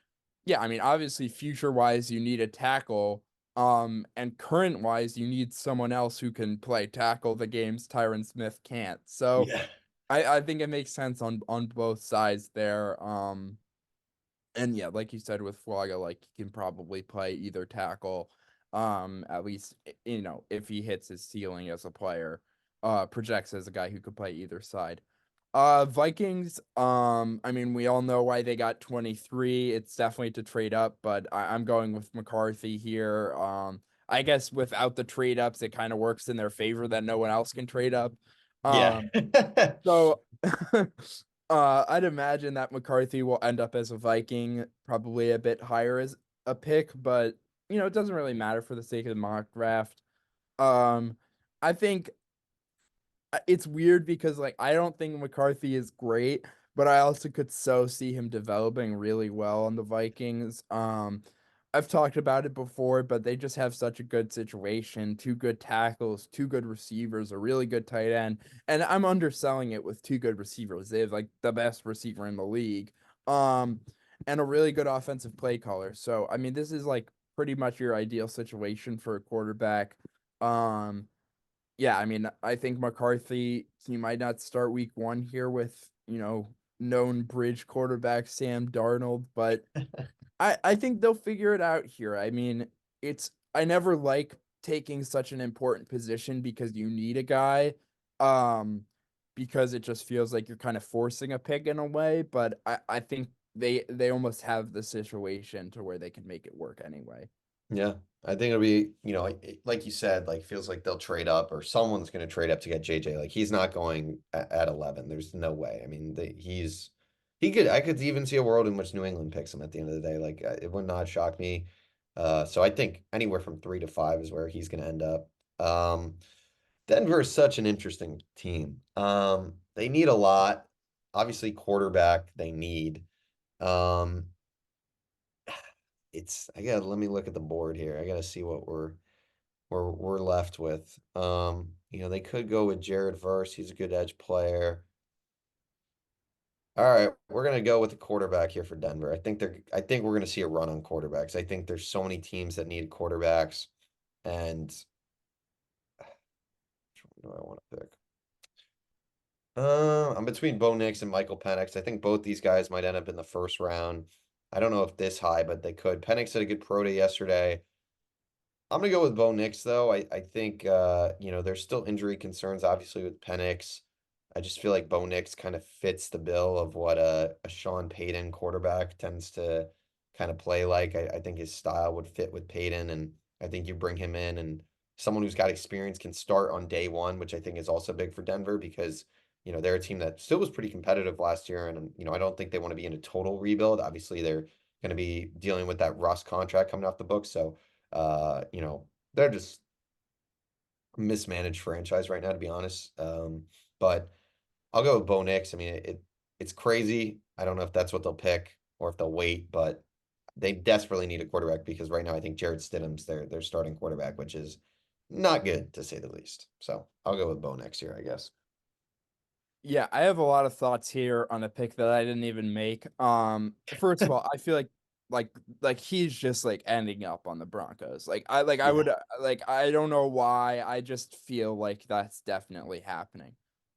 S2: yeah, I mean, obviously, future wise, you need a tackle. And current wise, you need someone else who can play tackle the games Tyron Smith can't. So
S1: Yeah.
S2: I think it makes sense on both sides there. And yeah, like you said with Flaga, like he can probably play either tackle. At least if he hits his ceiling as a player, projects as a guy who could play either side. Vikings, I mean, we all know why they got 23. It's definitely to trade up, but I'm going with McCarthy here. I guess without the trade ups, it kind of works in their favor that no one else can trade up.
S1: Yeah.
S2: Um, so I'd imagine that McCarthy will end up as a Viking, probably a bit higher as a pick, but it doesn't really matter for the sake of the mock draft. Um, I think it's weird because like I don't think McCarthy is great, but I also could so see him developing really well on the Vikings. I've talked about it before, but they just have such a good situation, two good tackles, two good receivers, a really good tight end, and I'm underselling it with two good receivers. They have like the best receiver in the league. Um, and a really good offensive play caller. So, I mean, this is like pretty much your ideal situation for a quarterback. Um, yeah, I mean, I think McCarthy, he might not start week 1 here with, known bridge quarterback Sam Darnold, but I think they'll figure it out here. I mean, I never like taking such an important position because you need a guy. Um, because it just feels like you're kind of forcing a pick in a way. But I think they almost have the situation to where they can make it work anyway.
S1: Yeah, I think it'll be, like you said, like feels like they'll trade up or someone's going to trade up to get JJ. Like he's not going at 11. There's no way. I mean, I could even see a world in which New England picks him at the end of the day. Like it would not shock me. So I think anywhere from 3 to 5 is where he's going to end up. Denver is such an interesting team. They need a lot. Obviously, quarterback they need. Um, I gotta let me look at the board here. I gotta see what we're left with. They could go with Jared Verse. He's a good edge player. All right, we're gonna go with the quarterback here for Denver. I think we're gonna see a run on quarterbacks. I think there's so many teams that need quarterbacks, and which one do I want to pick? I'm between Bo Nix and Michael Penix. I think both these guys might end up in the first round. I don't know if this high, but they could. Penix had a good pro day yesterday. I'm gonna go with Bo Nix though. I think there's still injury concerns obviously with Penix. I just feel like Bo Nix kind of fits the bill of what a Sean Payton quarterback tends to kind of play like. I think his style would fit with Payton, and I think you bring him in and someone who's got experience can start on day one, which I think is also big for Denver because they're a team that still was pretty competitive last year, and I don't think they want to be in a total rebuild. Obviously, they're going to be dealing with that Russ contract coming off the books, so. They're just a mismanaged franchise right now, to be honest. But I'll go with Bo Nix. I mean, it's crazy. I don't know if that's what they'll pick or if they'll wait, but they desperately need a quarterback because right now I think Jared Stidham's their starting quarterback, which is not good to say the least. So I'll go with Bo Nix here, I guess.
S2: Yeah, I have a lot of thoughts here on a pick that I didn't even make. First of all, I feel like like he's just like ending up on the Broncos. I
S1: Yeah.
S2: would I don't know why. I just feel like that's definitely happening.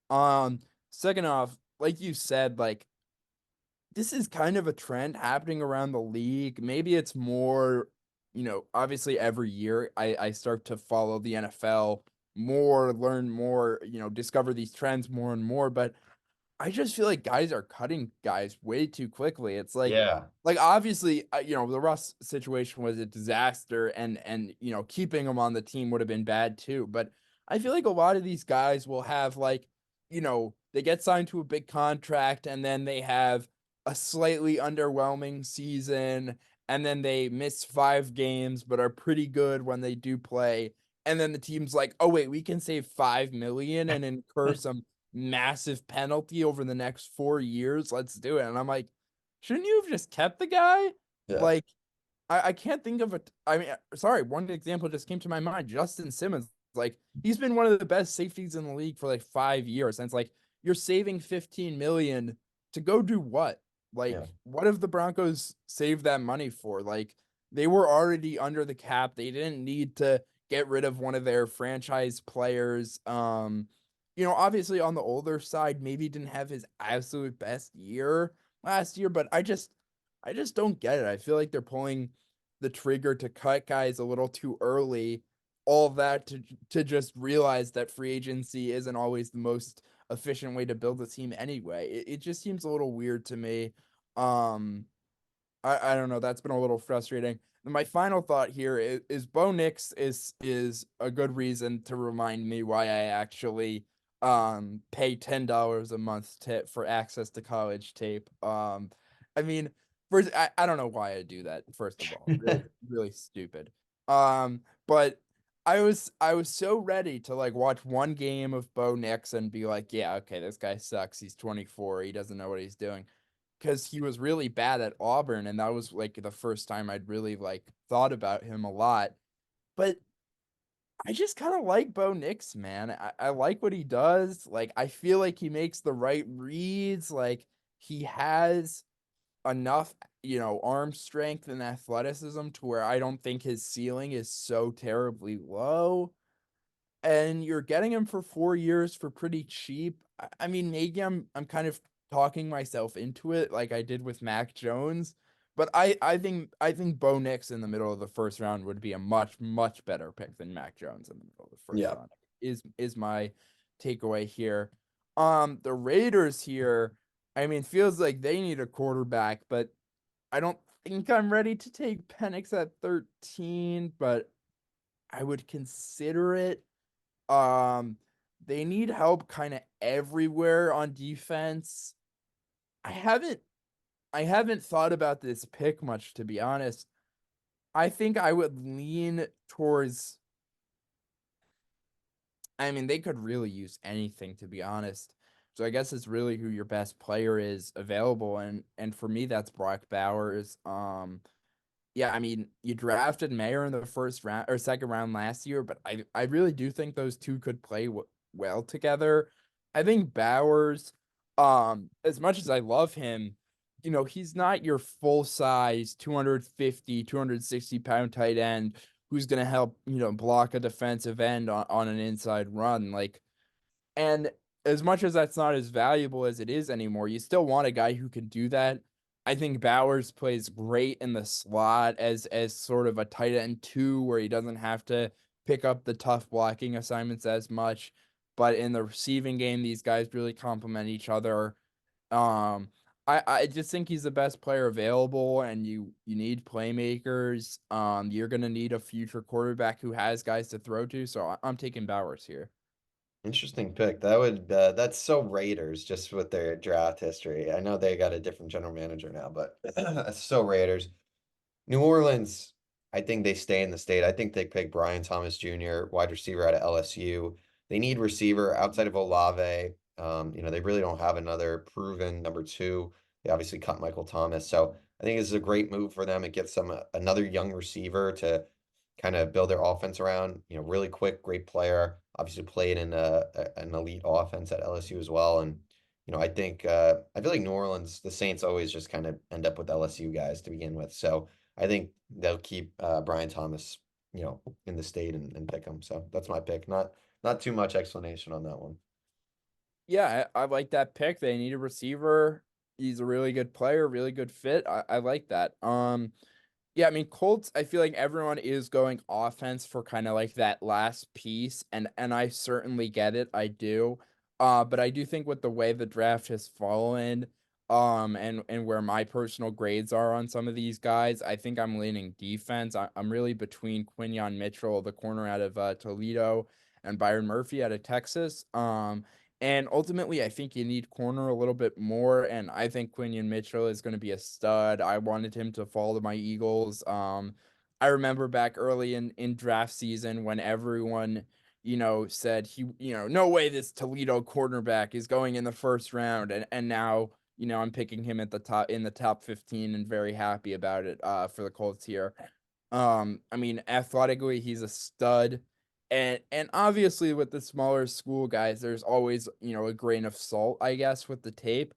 S2: Um, Second off, like you said, like this is kind of a trend happening around the league. Maybe it's more, obviously every year I start to follow the NFL more, learn more, discover these trends more and more. But I just feel like guys are cutting guys way too quickly. It's
S1: Yeah.
S2: like obviously, the Russ situation was a disaster, and keeping him on the team would have been bad too. But I feel like a lot of these guys will have like, they get signed to a big contract, and then they have a slightly underwhelming season, and then they miss 5 games, but are pretty good when they do play. And then the team's like, oh wait, we can save 5 million and incur some massive penalty over the next 4 years. Let's do it. And I'm like, shouldn't you have just kept the guy?
S1: Yeah.
S2: Like, I can't think of it. I mean, sorry, one example just came to my mind. Justin Simmons, like, he's been one of the best safeties in the league for like 5 years. And it's like, you're saving 15 million to go do what?
S1: Yeah.
S2: Like, what have the Broncos saved that money for? Like, they were already under the cap. They didn't need to get rid of one of their franchise players. Obviously on the older side, maybe didn't have his absolute best year last year, but I just don't get it. I feel like they're pulling the trigger to cut guys a little too early. All that to just realize that free agency isn't always the most efficient way to build a team anyway. It just seems a little weird to me. Um, I don't know. That's been a little frustrating. And my final thought here is Bo Nix is a good reason to remind me why I actually pay $10 a month for access to college tape. I mean, first I don't know why I do that, first of all. Really, really stupid. But I was so ready to like watch one game of Bo Nix and be like, yeah, okay, this guy sucks. He's 24. He doesn't know what he's doing because he was really bad at Auburn, and that was like the first time I'd really like thought about him a lot. But I just kind of like Bo Nix, man. I like what he does. Like I feel like he makes the right reads. Like he has enough, arm strength and athleticism to where I don't think his ceiling is so terribly low. And you're getting him for 4 years for pretty cheap. I mean, maybe I'm kind of talking myself into it like I did with Mac Jones, but I think Bo Nix in the middle of the first round would be a much, much better pick than Mac Jones in the middle of the first
S1: Yeah.
S2: round. Is my takeaway here. The Raiders here, I mean, feels like they need a quarterback, but I don't think I'm ready to take Penix at 13, but I would consider it. Um, they need help kind of everywhere on defense. I haven't I haven't thought about this pick much, to be honest. I think I would lean towards, I mean, they could really use anything, to be honest. So I guess it's really who your best player is available, and for me that's Brock Bowers. Yeah, I mean, you drafted Mayer in the first round or second round last year, but I really do think those two could play well together. I think Bowers, as much as I love him, he's not your full size 250, 260 pound tight end who's going to help, block a defensive end on an inside run. And as much as that's not as valuable as it is anymore, you still want a guy who can do that. I think Bowers plays great in the slot as sort of a tight end two, where he doesn't have to pick up the tough blocking assignments as much. But in the receiving game, these guys really complement each other. Um, I just think he's the best player available, and you need playmakers. You're gonna need a future quarterback who has guys to throw to. So I'm taking Bowers here.
S1: Interesting pick. That's so Raiders just with their draft history. I know they got a different general manager now, but that's so Raiders. New Orleans, I think they stay in the state. I think they pick Brian Thomas Jr., wide receiver out of LSU. They need receiver outside of Olave. They really don't have another proven number two. They obviously cut Michael Thomas. So I think this is a great move for them. It gets them another young receiver to kind of build their offense around. Really quick, great player. Obviously played in an elite offense at LSU as well. And I feel like New Orleans, the Saints always just kind of end up with LSU guys to begin with. So I think they'll keep Brian Thomas, in the state and pick him. So that's my pick. Not too much explanation on that one.
S2: Yeah, I like that pick. They need a receiver. He's a really good player, really good fit. I like that. Yeah, I mean Colts, I feel like everyone is going offense for kind of like that last piece, and I certainly get it. I do. But I do think with the way the draft has fallen, and where my personal grades are on some of these guys, I think I'm leaning defense. I'm really between Quinyon Mitchell, the corner out of Toledo, and Byron Murphy out of Texas. And ultimately, I think you need corner a little bit more. And I think Quinion Mitchell is going to be a stud. I wanted him to fall to my Eagles. I remember back early in draft season when everyone, said no way this Toledo cornerback is going in the first round. And now, I'm picking him at the top in the top 15 and very happy about it for the Colts here. I mean, athletically, he's a stud. And obviously with the smaller school guys, there's always, a grain of salt, I guess, with the tape.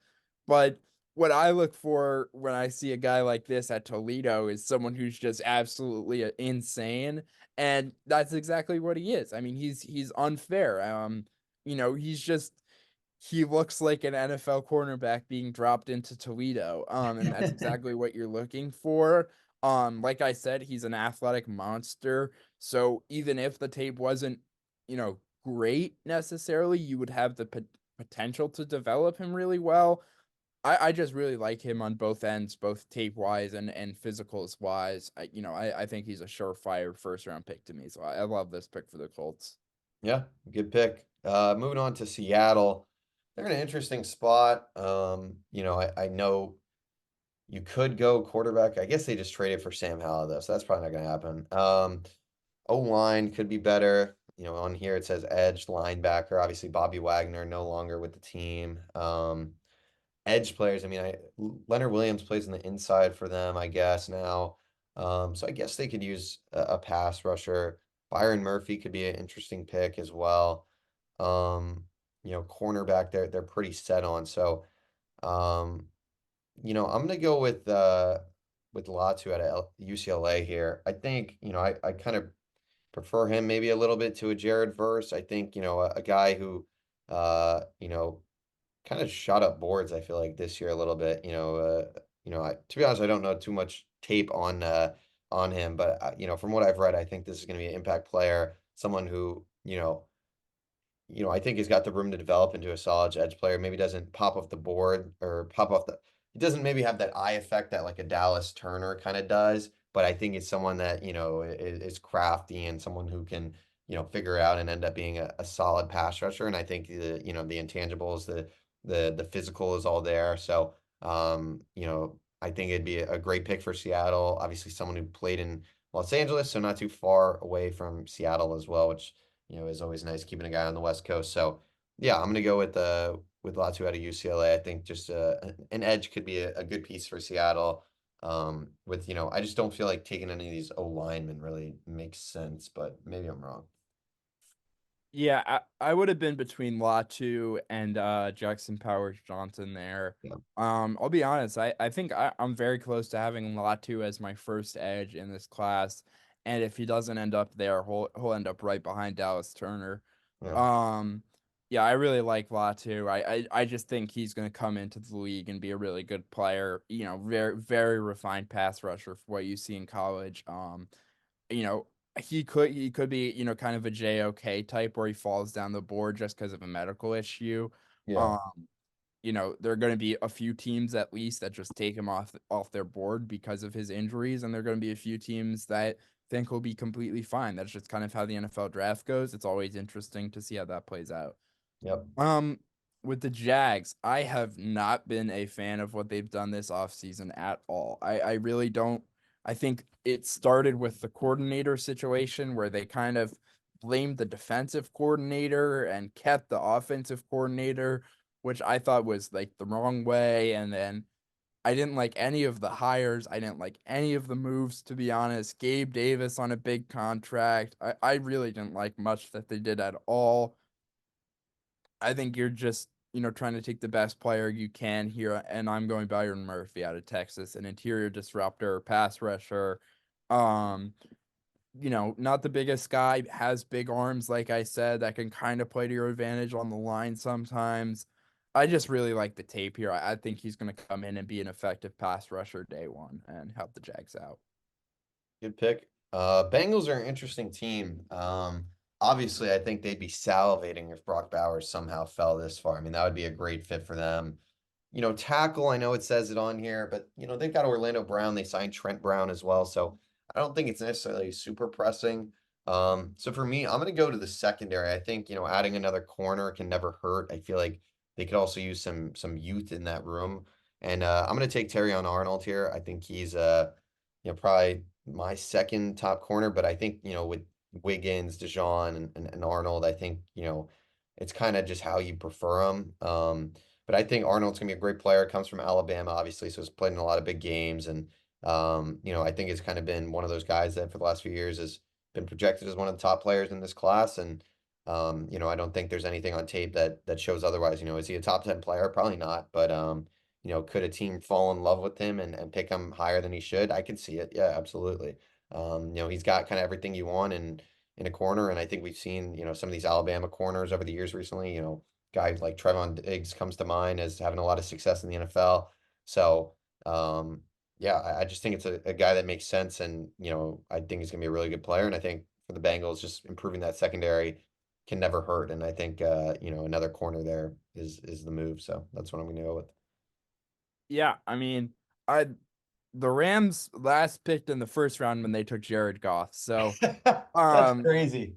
S2: But what I look for when I see a guy like this at Toledo is someone who's just absolutely insane. And that's exactly what he is. I mean, he's unfair. He's just he looks like an NFL cornerback being dropped into Toledo. And that's exactly what you're looking for. Like I said, he's an athletic monster. So even if the tape wasn't, great necessarily, you would have the potential to develop him really well. I just really like him on both ends, both tape wise and physicals wise. I think he's a surefire first round pick to me. So I love this pick for the Colts.
S1: Yeah, good pick. Moving on to Seattle. They're in an interesting spot. I know you could go quarterback. I guess they just traded for Sam Howell though, so that's probably not going to happen. O-line could be better. On here it says edge linebacker. Obviously, Bobby Wagner no longer with the team. Edge players. I mean, Leonard Williams plays on the inside for them, I guess now. So I guess they could use a pass rusher. Byron Murphy could be an interesting pick as well. Cornerback they're pretty set on. So, I'm gonna go with Latu out of UCLA here. I think, I kind of prefer him maybe a little bit to a Jared Verse. I think, a guy who kind of shot up boards, I feel like this year a little bit. To be honest, I don't know too much tape on him, but from what I've read, I think this is going to be an impact player, someone who I think he's got the room to develop into a solid edge player. Maybe doesn't pop off the board or pop off the. He doesn't maybe have that eye effect that like a Dallas Turner kind of does, but I think it's someone that, is crafty and someone who can, figure out and end up being a solid pass rusher. And I think the intangibles, the physical is all there. So, I think it'd be a great pick for Seattle. Obviously, someone who played in Los Angeles, so not too far away from Seattle as well, which is always nice keeping a guy on the West Coast. So yeah, I'm gonna go with Latu out of UCLA. I think just an edge could be a good piece for Seattle. I just don't feel like taking any of these O linemen really makes sense, but maybe I'm wrong.
S2: Yeah, I would have been between Latu and Jackson Powers Johnson there.
S1: Yeah,
S2: I'll be honest, I think I'm very close to having Latu as my first edge in this class. And if he doesn't end up there, he'll end up right behind Dallas Turner.
S1: yeah,
S2: Um, yeah, I really like Latu. I just think he's gonna come into the league and be a really good player, very, very refined pass rusher for what you see in college. You know, he could be, kind of a JOK type where he falls down the board just because of a medical issue.
S1: yeah,
S2: Um, there are going to be a few teams at least that just take him off their board because of his injuries, and there are going to be a few teams that think he'll be completely fine. That's just kind of how the NFL draft goes. It's always interesting to see how that plays out.
S1: yep.
S2: Um, with the Jags, I have not been a fan of what they've done this offseason at all. I really don't. I think it started with the coordinator situation where they kind of blamed the defensive coordinator and kept the offensive coordinator, which I thought was like the wrong way. And then I didn't like any of the hires. I didn't like any of the moves, to be honest. Gabe Davis on a big contract. I really didn't like much that they did at all. I think you're just, trying to take the best player you can here, and I'm going Byron Murphy out of Texas, an interior disruptor, pass rusher. Um, not the biggest guy, has big arms, like I said, that can kind of play to your advantage on the line sometimes. I just really like the tape here. I think he's going to come in and be an effective pass rusher day one and help the Jags out.
S1: Good pick. Bengals are an interesting team. Obviously, I think they'd be salivating if Brock Bowers somehow fell this far. I mean, that would be a great fit for them. Tackle, I know it says it on here, but they've got Orlando Brown. They signed Trent Brown as well. So I don't think it's necessarily super pressing. So for me, I'm gonna go to the secondary. I think, adding another corner can never hurt. I feel like they could also use some youth in that room. And I'm gonna take Terry on Arnold here. I think he's probably my second top corner, but I think, with Wiggins, DeJean, and Arnold, I think, it's kind of just how you prefer them. But I think Arnold's gonna be a great player. Comes from Alabama, obviously, so he's played in a lot of big games, and I think it's kind of been one of those guys that for the last few years has been projected as one of the top players in this class. And I don't think there's anything on tape that shows otherwise. Is he a top 10 player? Probably not, but could a team fall in love with him and pick him higher than he should? I can see it. Yeah, absolutely. He's got kind of everything you want in a corner, and I think we've seen, some of these Alabama corners over the years recently. Guys like Trevon Diggs comes to mind as having a lot of success in the NFL. So, yeah, I just think it's a guy that makes sense, and I think he's gonna be a really good player. And I think for the Bengals, just improving that secondary can never hurt. And I think another corner there is the move. So that's what I'm gonna go with.
S2: Yeah, I mean, I the Rams last picked in the first round when they took Jared Goff. So,
S1: That's
S2: um,
S1: crazy.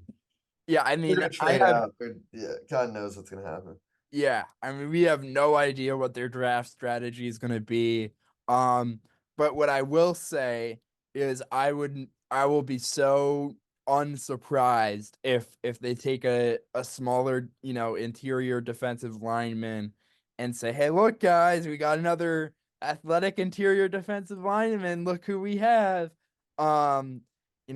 S2: yeah, I
S1: They're
S2: mean,
S1: gonna trade out. Yeah, God knows what's gonna happen.
S2: yeah, I mean, we have no idea what their draft strategy is going to be. Um, but what I will say is I will be so unsurprised if they take a smaller, interior defensive lineman and say, "Hey, look guys, we got another athletic interior defensive lineman. Look who we have." Um,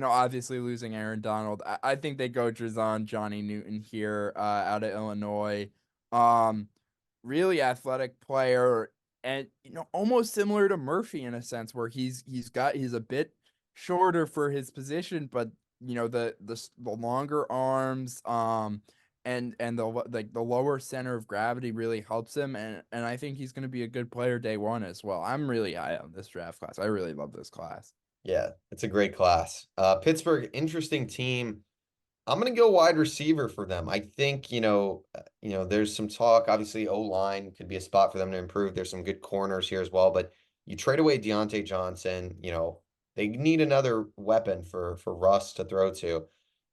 S2: obviously losing Aaron Donald. I think they go Drazan Johnny Newton here out of Illinois. Um, really athletic player, and almost similar to Murphy in a sense where he's a bit shorter for his position, but the longer arms, and the lower center of gravity really helps him, and I think he's going to be a good player day one as well. I'm really high on this draft class. I really love this class.
S1: Yeah, it's a great class. Pittsburgh, interesting team. I'm gonna go wide receiver for them. I think, there's some talk. Obviously, O-line could be a spot for them to improve. There's some good corners here as well, but you trade away Deontay Johnson, they need another weapon for Russ to throw to.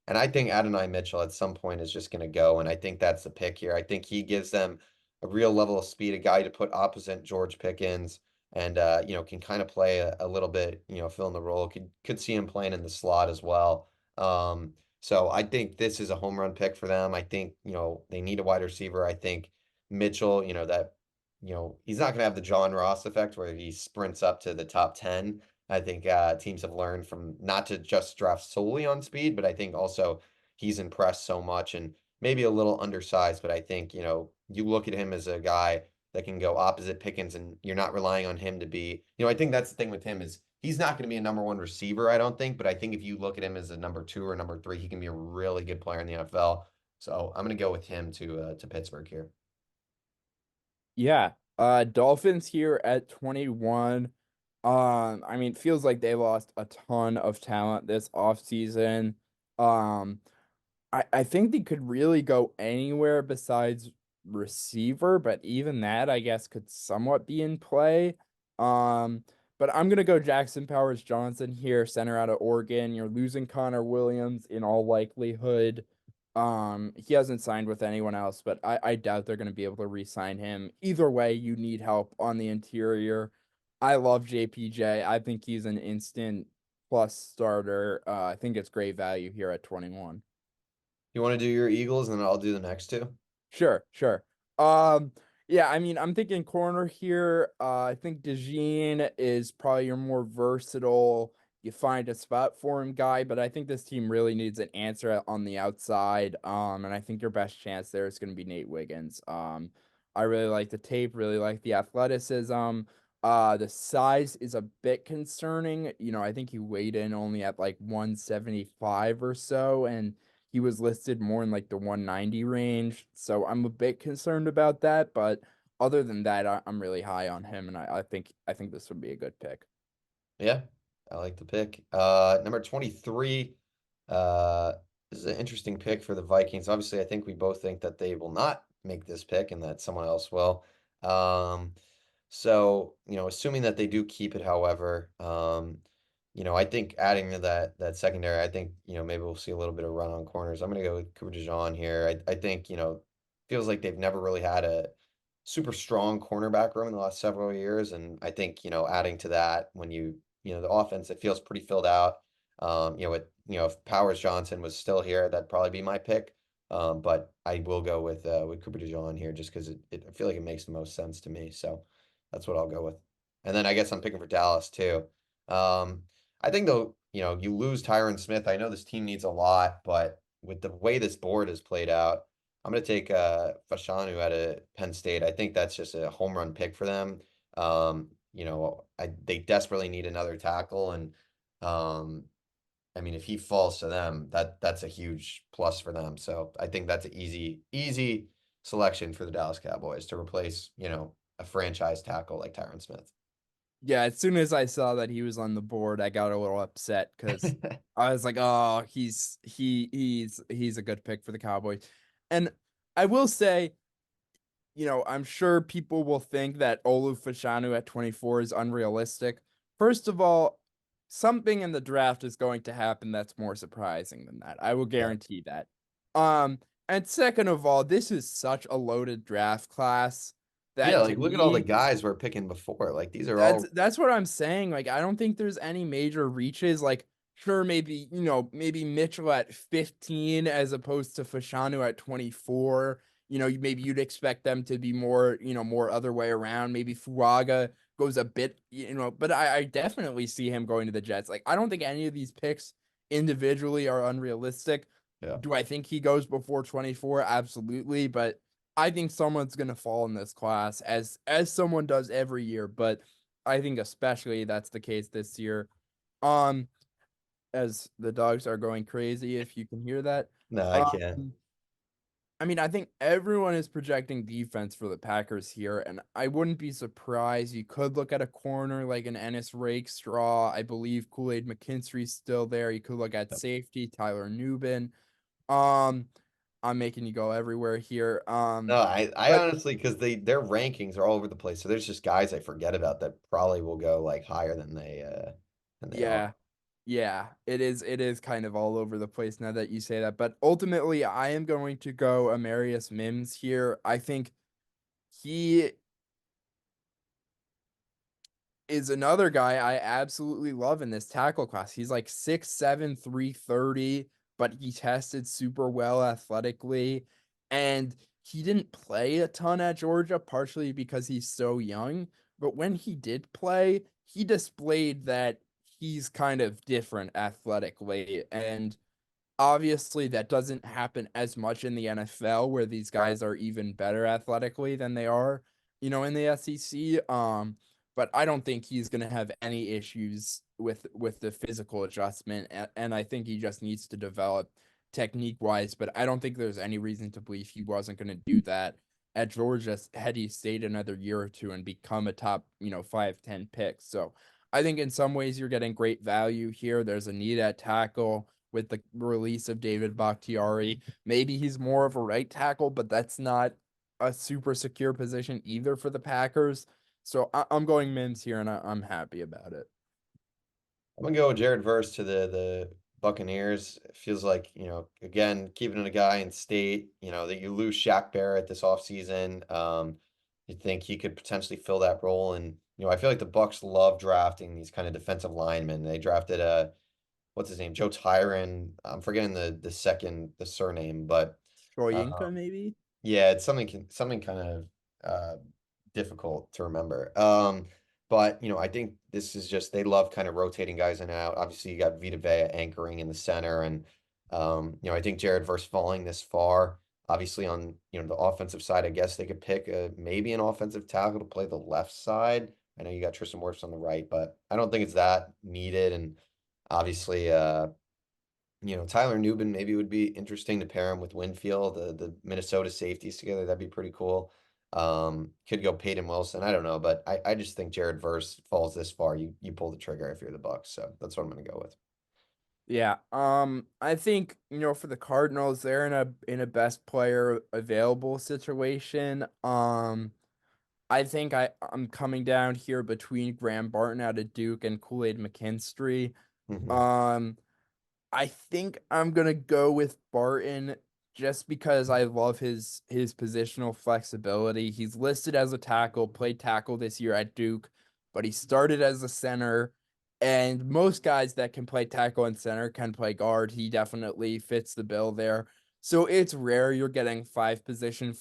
S1: And I think Adonai Mitchell at some point is just gonna go, and I think that's the pick here. I think he gives them a real level of speed, a guy to put opposite George Pickens, and can kind of play a little bit, fill in the role. Could see him playing in the slot as well. So I think this is a home run pick for them. I think, they need a wide receiver. I think Mitchell, he's not going to have the John Ross effect where he sprints up to the top 10. I think teams have learned from not to just draft solely on speed, but I think also he's impressed so much and maybe a little undersized. But I think, you look at him as a guy that can go opposite Pickens and you're not relying on him to be, I think that's the thing with him is he's not going to be a number one receiver, I don't think, but I think if you look at him as a number two or number three, he can be a really good player in the NFL. So I'm going to go with him to Pittsburgh here.
S2: Yeah. Dolphins here at 21. I mean, it feels like they lost a ton of talent this offseason. Um, I think they could really go anywhere besides receiver, but even that, I guess, could somewhat be in play. Um, but I'm gonna go Jackson Powers Johnson here, center out of Oregon. You're losing Connor Williams in all likelihood. He hasn't signed with anyone else, but I doubt they're gonna be able to re-sign him. Either way, you need help on the interior. I love JPJ. I think he's an instant plus starter. I think it's great value here at 21.
S1: You want to do your Eagles and then I'll do the next two?
S2: Sure, sure. Um, yeah, I mean, I'm thinking corner here. I think DeJean is probably your more versatile. You find a spot for him guy, but I think this team really needs an answer on the outside. And I think your best chance there is going to be Nate Wiggins. I really like the tape, really like the athleticism. The size is a bit concerning. I think he weighed in only at like 175 or so, and he was listed more in like the 190 range. So I'm a bit concerned about that. But other than that, I'm really high on him, and I think this would be a good pick.
S1: Yeah, I like the pick. Number 23 is an interesting pick for the Vikings. Obviously, I think we both think that they will not make this pick and that someone else will. Um, so, assuming that they do keep it, however, I think adding to that secondary, I think, maybe we'll see a little bit of run on corners. I'm gonna go with Cooper DeJean here. I think, feels like they've never really had a super strong cornerback room in the last several years. And I think, adding to that when the offense, it feels pretty filled out. If Powers Johnson was still here, that'd probably be my pick. But I will go with Cooper DeJean here just because I feel like it makes the most sense to me. So that's what I'll go with. And then I guess I'm picking for Dallas too. Um, I think though, you lose Tyron Smith. I know this team needs a lot, but with the way this board is played out, I'm going to take Fashanu out of Penn State. I think that's just a home run pick for them. They desperately need another tackle, and um, I mean, if he falls to them, that's a huge plus for them. So I think that's an easy selection for the Dallas Cowboys to replace, a franchise tackle like Tyron Smith.
S2: Yeah, as soon as I saw that he was on the board, I got a little upset because I was like, "Oh, he's a good pick for the Cowboys." And I will say, I'm sure people will think that Olu Fashanu at 24 is unrealistic. First of all, something in the draft is going to happen that's more surprising than that. I will
S1: Yeah.
S2: guarantee that. Um, and second of all, this is such a loaded draft class
S1: Yeah,
S2: that to
S1: like look at all the
S2: me,
S1: guys we're picking before. Like these are
S2: that's
S1: all
S2: that's what I'm saying. Like, I don't think there's any major reaches. Like, sure, maybe, maybe Mitchell at 15 as opposed to Fashanu at 24. Maybe you'd expect them to be more, more other way around. Maybe Fuaga goes a bit, but I definitely see him going to the Jets. Like, I don't think any of these picks individually are unrealistic.
S1: yeah.
S2: Do I think he goes before 24? Absolutely. But I think someone's gonna fall in this class as someone does every year, but I think especially that's the case this year. Um, as the dogs are going crazy, if you can hear that.
S1: No, I can't.
S2: Um, I mean, I think everyone is projecting defense for the Packers here, and I wouldn't be surprised. You could look at a corner like an Ennis Rakestraw. I believe Kool-Aid McKinstry's still there. You could look at safety, Tyler Nubin. Um, I'm making you go everywhere here.
S1: No, I
S2: But
S1: honestly, because their rankings are all over the place. So there's just guys I forget about that probably will go like higher than they are.
S2: yeah, yeah, it is kind of all over the place now that you say that. But ultimately, I am going to go Amarius Mims here. I think he is another guy I absolutely love in this tackle class. He's like 6'7", 330, but he tested super well athletically. And he didn't play a ton at Georgia, partially because he's so young. But when he did play, he displayed that he's kind of different athletically. And obviously, that doesn't happen as much in the NFL where these guys are even better athletically than they are, in the SEC. But I don't think he's going to have any issues with the physical adjustment, and I think he just needs to develop technique wise. But I don't think there's any reason to believe he wasn't going to do that at Georgia had he stayed another year or two and become a top, 5-10 pick. So I think in some ways you're getting great value here. There's a need at tackle with the release of David Bakhtiari. Maybe he's more of a right tackle, but that's not a super secure position either for the Packers. So I'm going Mims here, and I'm happy about it.
S1: I'm gonna go with Jared Verse to the Buccaneers. It feels like, again, keeping a guy in state, that you lose Shaq Barrett this offseason. You think he could potentially fill that role. And, I feel like the Bucks love drafting these kind of defensive linemen. They drafted what's his name? Joe Tyron. I'm forgetting the surname, but
S2: Shoyinka,
S1: uh,
S2: maybe?
S1: yeah, it's something kind of difficult to remember. But I think this is just they love kind of rotating guys in and out. Obviously, you got Vita Vea anchoring in the center, and I think Jared Verse falling this far. Obviously, on the offensive side, I guess they could pick maybe an offensive tackle to play the left side. I know you got Tristan Wirfs on the right, but I don't think it's that needed. And obviously, Tyler Nubin maybe would be interesting to pair him with Winfield, the Minnesota safeties together. That'd be pretty cool. Could go Peyton Wilson. I don't know, but I just think Jared Verse falls this far. You pull the trigger if you're the Bucks. So that's what I'm gonna go with.
S2: Yeah. I think, for the Cardinals, they're in a best player available situation. I think I'm coming down here between Graham Barton out of Duke and Kool-Aid McKinstry.
S1: Hmm.
S2: Um, I think I'm gonna go with Barton just because I love his positional flexibility. He's listed as a tackle, played tackle this year at Duke, but he started as a center. And most guys that can play tackle and center can play guard. He definitely fits the bill there. So it's rare you're getting five position,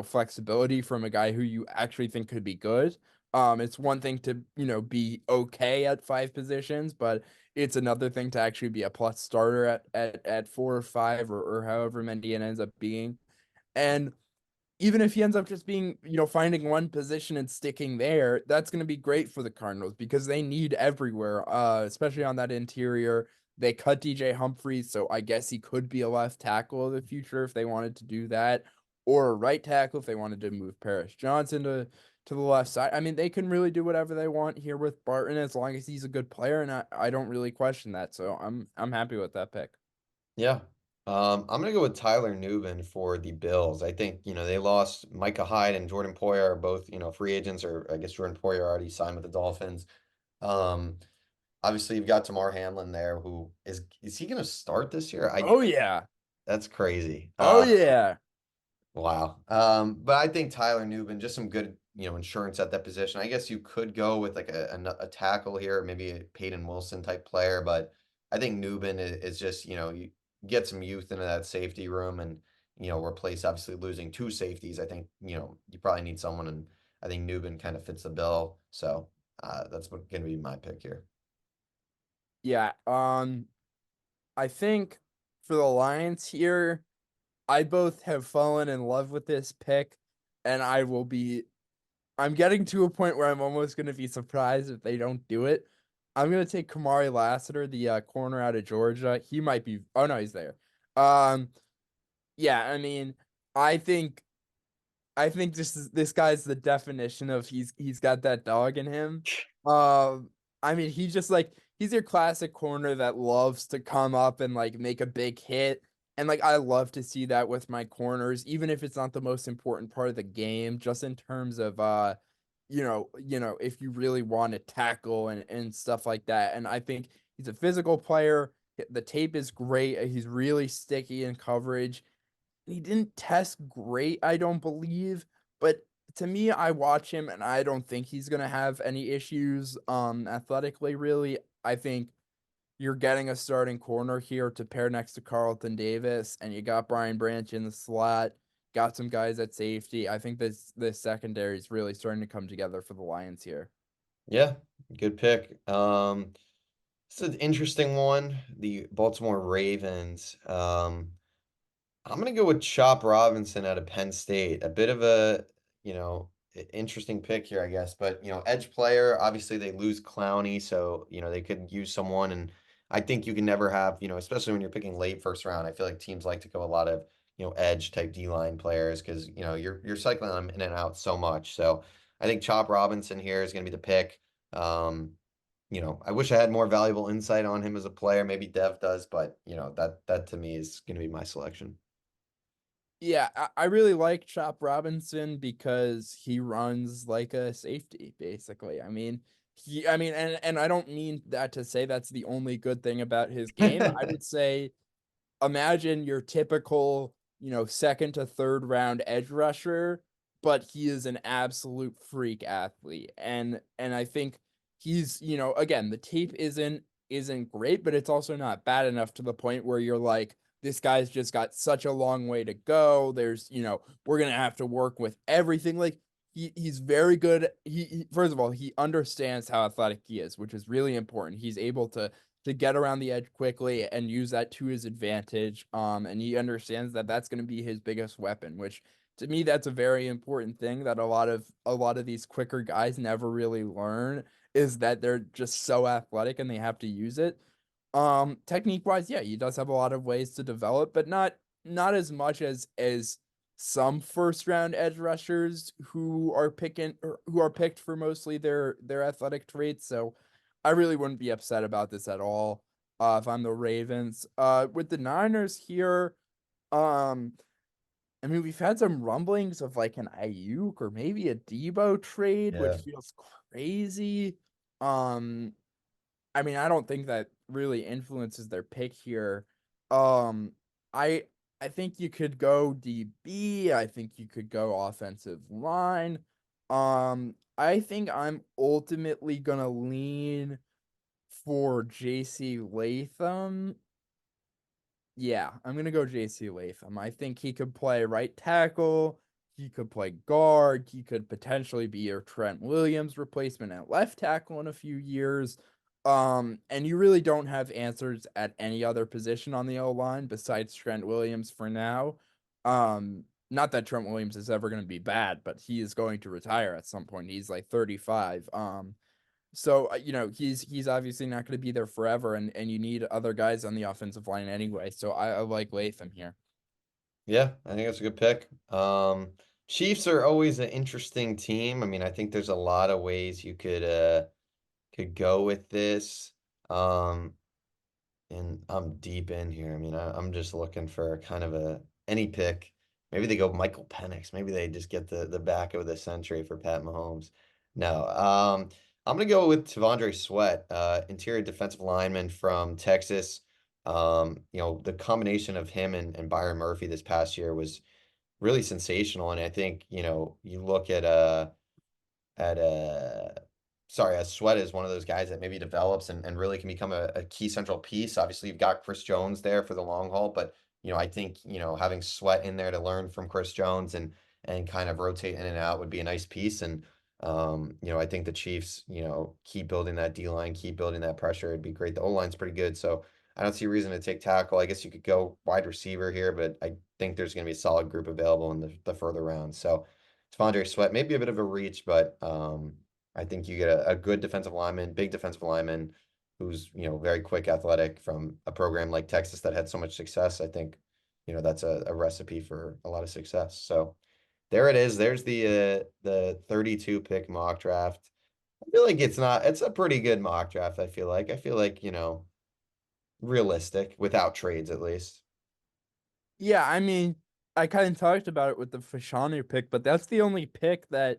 S2: flexibility from a guy who you actually think could be good. It's one thing to, be okay at five positions, but it's another thing to actually be a plus starter at 4 or 5 or however many it ends up being. And even if he ends up just being, finding one position and sticking there, that's going to be great for the Cardinals because they need everywhere, especially on that interior. They cut DJ Humphries, so I guess he could be a left tackle of the future if they wanted to do that, or a right tackle if they wanted to move Paris Johnson to the left side. I mean, they can really do whatever they want here with Barton as long as he's a good player, and I don't really question that. So I'm happy with that pick.
S1: Yeah. I'm gonna go with Tyler Nubin for the Bills. I think, they lost Micah Hyde and Jordan Poyer are both, free agents, or I guess Jordan Poyer already signed with the Dolphins. Um, Obviously you've got Tamar Hamlin there, who is he gonna start this year? I
S2: Oh yeah.
S1: That's crazy.
S2: Oh yeah.
S1: Wow. But I think Tyler Nubin, just some good, insurance at that position. I guess you could go with like a tackle here, maybe a Peyton Wilson type player, but I think Nubin is just, you get some youth into that safety room and, replace obviously losing two safeties. I think, you probably need someone, and I think Nubin kind of fits the bill. So that's going to be my pick here.
S2: Yeah. I think for the Lions here, I both have fallen in love with this pick, and I'm getting to a point where I'm almost going to be surprised if they don't do it. I'm going to take Kamari Lassiter, the corner out of Georgia. He might be, oh no, he's there. Um, yeah, I mean, I think this guy's the definition of he's got that dog in him. I mean, he's your classic corner that loves to come up and like make a big hit. And like I love to see that with my corners, even if it's not the most important part of the game, just in terms of if you really want to tackle and stuff like that. And I think he's a physical player. The tape is great. He's really sticky in coverage. He didn't test great, I don't believe, but to me, I watch him and I don't think he's gonna have any issues athletically, really. I think you're getting a starting corner here to pair next to Carlton Davis, and you got Brian Branch in the slot, got some guys at safety. I think this secondary is really starting to come together for the Lions here.
S1: Yeah, good pick. It's an interesting one. The Baltimore Ravens. I'm gonna go with Chop Robinson out of Penn State. A bit of a, interesting pick here, I guess. But, edge player, obviously they lose Clowney, so, they could use someone. And I think you can never have, especially when you're picking late first round, I feel like teams like to go a lot of, edge type D-line players because, you're cycling them in and out so much. So I think Chop Robinson here is gonna be the pick. Um, I wish I had more valuable insight on him as a player. Maybe Dev does, but that to me is gonna be my selection.
S2: Yeah, I really like Chop Robinson because he runs like a safety, basically. And I don't mean that to say that's the only good thing about his game. I would say imagine your typical, second to third round edge rusher, but he is an absolute freak athlete. And I think he's, again, the tape isn't great, but it's also not bad enough to the point where you're like, this guy's just got such a long way to go. There's, we're gonna have to work with everything. Like he's very good. First of all, he understands how athletic he is, which is really important. He's able to get around the edge quickly and use that to his advantage. And he understands that that's going to be his biggest weapon, which to me that's a very important thing that a lot of these quicker guys never really learn is that they're just so athletic and they have to use it. Technique wise, yeah, he does have a lot of ways to develop, but not as much as some first round edge rushers who are picked for mostly their athletic traits. So I really wouldn't be upset about this at all if I'm the Ravens. With the Niners here, um, we've had some rumblings of like an Ayuk or maybe a Debo trade, which
S1: Yeah.
S2: feels crazy. Um, I don't think that really influences their pick here. Um, I I think you could go DB. I think you could go offensive line. I think I'm ultimately gonna lean for JC Latham. Yeah, I'm gonna go JC Latham. I think he could play right tackle. He could play guard. He could potentially be your Trent Williams replacement at left tackle in a few years. And you really don't have answers at any other position on the O line besides Trent Williams for now. Not that Trent Williams is ever going to be bad, but he is going to retire at some point. He's like 35. So he's obviously not going to be there forever, and you need other guys on the offensive line anyway. So I like Latham here.
S1: Yeah, I think that's a good pick. Chiefs are always an interesting team. I mean, I think there's a lot of ways you could go with this. Um, and I'm deep in here. I mean, I'm just looking for kind of any pick. Maybe they go Michael Penix. Maybe they just get the back of the century for Pat Mahomes. No, I'm gonna go with Tavondre Sweat, interior defensive lineman from Texas. The combination of him and Byron Murphy this past year was really sensational. And I think, you look at sorry, as Sweat is one of those guys that maybe develops and really can become a key central piece. Obviously, you've got Chris Jones there for the long haul, but I think, having Sweat in there to learn from Chris Jones and kind of rotate in and out would be a nice piece. And I think the Chiefs, keep building that D line, keep building that pressure. It'd be great. The O line's pretty good, so I don't see a reason to take tackle. I guess you could go wide receiver here, but I think there's going to be a solid group available in the further rounds. So Devondre Sweat, maybe a bit of a reach, but I think you get a good defensive lineman, big defensive lineman who's, very quick, athletic from a program like Texas that had so much success. I think, that's a recipe for a lot of success. So there it is. There's the 32 pick mock draft. I feel like it's a pretty good mock draft, I feel like, realistic without trades at least.
S2: Yeah, I mean, I kind of talked about it with the Fashanu pick, but that's the only pick that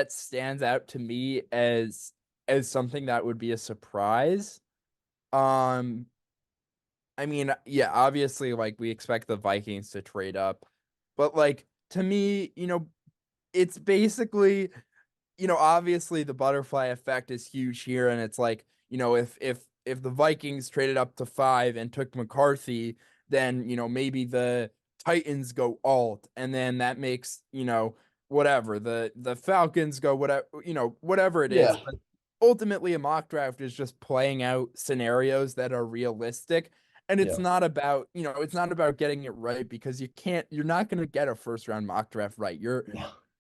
S2: stands out to me as something that would be a surprise. Um, I mean, yeah, obviously, like we expect the Vikings to trade up, but like to me, it's basically, obviously the butterfly effect is huge here, and it's like, if the Vikings traded up to 5 and took McCarthy, then maybe the Titans go alt, and then that makes whatever the Falcons go whatever it is.
S1: Yeah.
S2: But ultimately, a mock draft is just playing out scenarios that are realistic. And
S1: Yeah.
S2: it's not about getting it right because you're not going to get a first round mock draft right.
S1: No.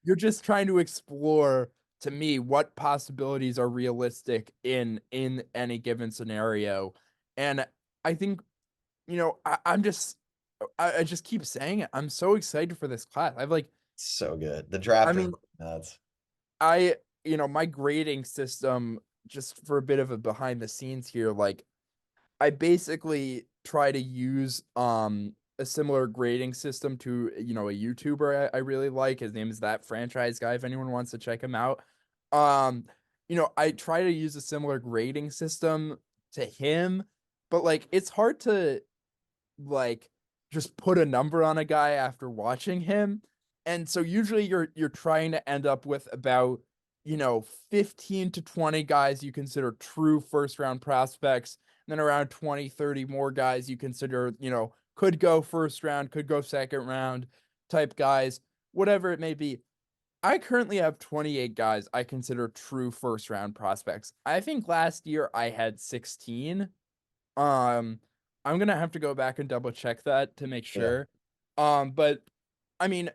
S2: You're just trying to explore to me what possibilities are realistic in any given scenario. And I think, I just keep saying it. I'm so excited for this class.
S1: So good. The
S2: I
S1: draft is
S2: mean,
S1: nuts.
S2: I my grading system, just for a bit of a behind the scenes here, like I basically try to use a similar grading system to a YouTuber I really like. His name is That Franchise Guy. If anyone wants to check him out, um, I try to use a similar grading system to him, but like it's hard to like just put a number on a guy after watching him. And so usually you're trying to end up with about 15 to 20 guys you consider true first round prospects, and then around 20, 30 more guys you consider, could go first round, could go second round type guys, whatever it may be. I currently have 28 guys I consider true first round prospects. I think last year I had 16. um, I'm gonna have to go back and double check that to make
S1: Yeah.
S2: sure. But I mean,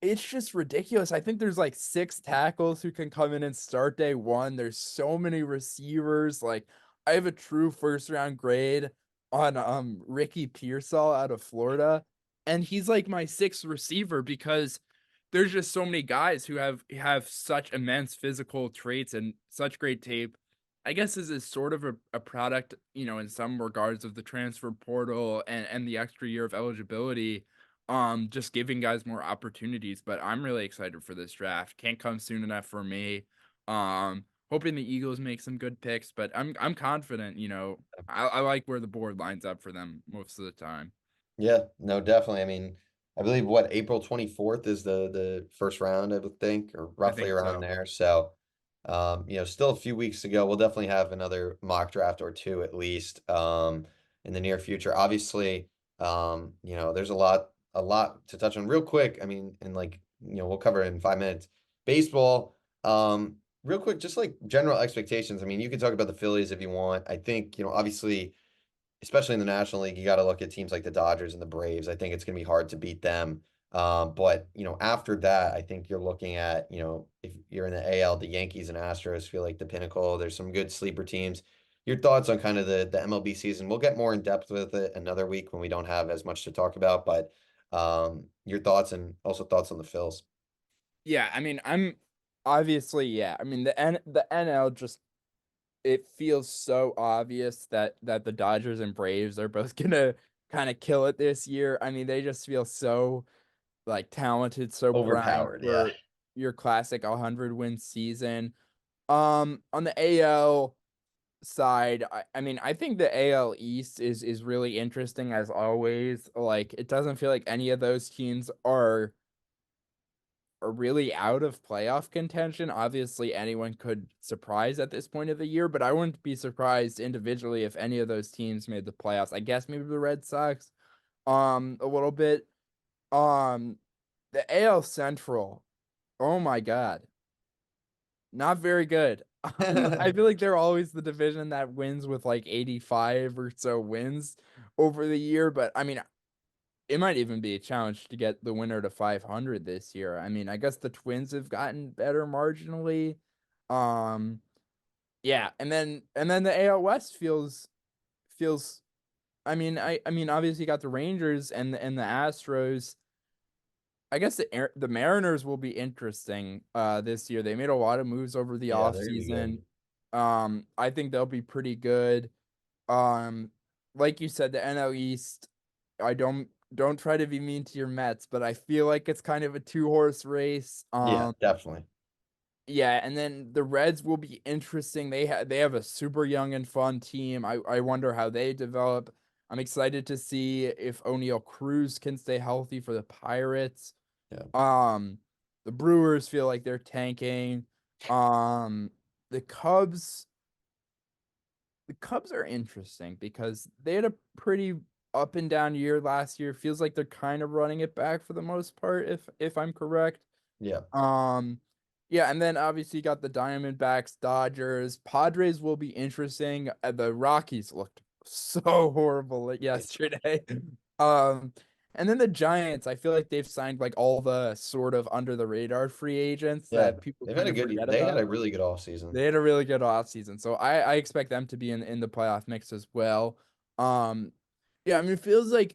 S2: it's just ridiculous. I think there's like 6 tackles who can come in and start day one. There's so many receivers. Like I have a true first round grade on Ricky Pearsall out of Florida, and he's like my sixth receiver because there's just so many guys who have such immense physical traits and such great tape. I guess this is sort of a product, in some regards of the transfer portal and the extra year of eligibility, just giving guys more opportunities. But I'm really excited for this draft. Can't come soon enough for me. Hoping the Eagles make some good picks, but I'm confident, I like where the board lines up for them most of the time.
S1: Yeah, no, definitely. I mean, I believe what April 24th is the first round, I would think, or
S2: I
S1: roughly
S2: think
S1: around
S2: so.
S1: there. So, still a few weeks to go. We'll definitely have another mock draft or two at least, in the near future. Obviously, there's a lot to touch on real quick. I mean, and like, we'll cover it in 5 minutes. Baseball, real quick, just like general expectations. I mean, you can talk about the Phillies if you want. I think, obviously especially in the National League, you got to look at teams like the Dodgers and the Braves. I think it's going to be hard to beat them. But after that, I think you're looking at, if you're in the AL, the Yankees and Astros feel like the pinnacle. There's some good sleeper teams. Your thoughts on kind of the MLB season? We'll get more in depth with it another week when we don't have as much to talk about. But your thoughts and also thoughts on the Phils.
S2: Yeah, I mean, I'm obviously, yeah. I mean, the NL just, it feels so obvious that the Dodgers and Braves are both gonna kind of kill it this year. I mean, they just feel so like talented, so primed
S1: Overpowered, yeah.
S2: for your classic 100 win season. On the AL side, I mean, I think the AL East is really interesting as always. Like, it doesn't feel like any of those teams are really out of playoff contention. Obviously, anyone could surprise at this point of the year, but I wouldn't be surprised individually if any of those teams made the playoffs. I guess maybe the Red Sox, a little bit. Um, the AL Central, oh my God, not very good. I feel like they're always the division that wins with like 85 or so wins over the year, but I mean, it might even be a challenge to get the winner to 500 this year. I mean, I guess the Twins have gotten better marginally. Um, yeah, and then the AL West feels. I mean, obviously you got the Rangers and the Astros. I guess the Mariners will be interesting this year. They made a lot of moves over the
S1: Yeah, they're gonna be
S2: offseason.
S1: good.
S2: I think they'll be pretty good. Um, like you said, the NL East, I don't don't try to be mean to your Mets, but I feel like it's kind of a two-horse race.
S1: Yeah, definitely.
S2: Yeah, and then the Reds will be interesting. They have a super young and fun team. I wonder how they develop. I'm excited to see if O'Neal Cruz can stay healthy for the Pirates.
S1: Yeah.
S2: Um, the Brewers feel like they're tanking. Um, the Cubs, the Cubs are interesting because they had a pretty up and down year last year. Feels like they're kind of running it back for the most part, if I'm correct.
S1: Yeah.
S2: Um, yeah, and then obviously you got the Diamondbacks, Dodgers, Padres will be interesting. The Rockies looked so horrible yesterday. Um, and then the Giants, I feel like they've signed like all the sort of under the radar free agents
S1: Yeah.
S2: that people
S1: They've had
S2: kind
S1: a
S2: of
S1: good
S2: forget
S1: they had
S2: about.
S1: a really good offseason.
S2: They had a really good offseason. So I expect them to be in the playoff mix as well. Um, yeah, I mean, it feels like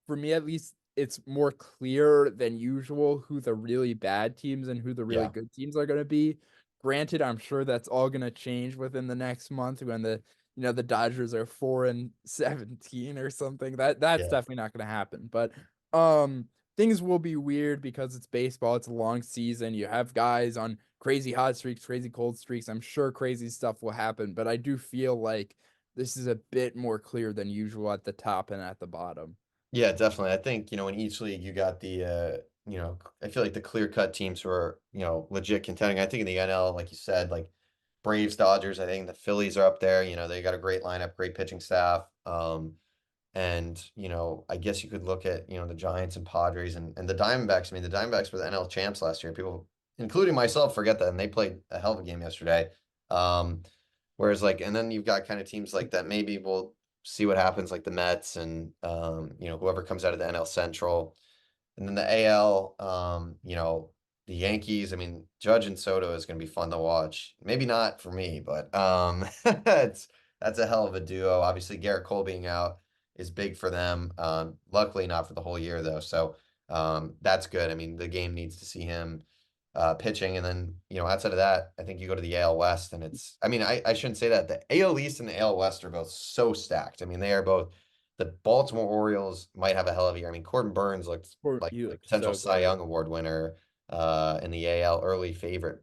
S2: for me at least, it's more clear than usual who the really bad teams and who the really
S1: Yeah.
S2: good teams are going to be. Granted, I'm sure that's all going to change within the next month when the Dodgers are 4-17 or something. That's
S1: Yeah.
S2: definitely not going to happen. But um things will be weird because it's baseball, it's a long season. You have guys on crazy hot streaks, crazy cold streaks. I'm sure crazy stuff will happen, but I do feel like this is a bit more clear than usual at the top and at the bottom.
S1: Yeah, definitely. I think, in each league you got I feel like the clear-cut teams who are, legit contending. I think in the NL, like you said, like Braves, Dodgers, I think the Phillies are up there. They got a great lineup, great pitching staff. And, I guess you could look at, the Giants and Padres and the Diamondbacks. I mean, the Diamondbacks were the NL champs last year. People, including myself, forget that, and they played a hell of a game yesterday. Um, Whereas and then you've got kind of teams like that maybe we'll see what happens, like the Mets and whoever comes out of the NL Central. And then the AL, the Yankees. I mean, Judge and Soto is going to be fun to watch. Maybe not for me, but that's a hell of a duo. Obviously, Garrett Cole being out is big for them. Luckily, not for the whole year though. So that's good. I mean, the game needs to see him pitching, and then outside of that, I think you go to the AL West, and I mean, I shouldn't say that. The AL East and the AL West are both so stacked. I mean, they are both. The Baltimore Orioles might have a hell of a year. I mean, Corbin Burns looked
S2: Or
S1: like
S2: he
S1: the
S2: looked
S1: potential
S2: so
S1: Cy
S2: good.
S1: Young Award winner in the AL early favorite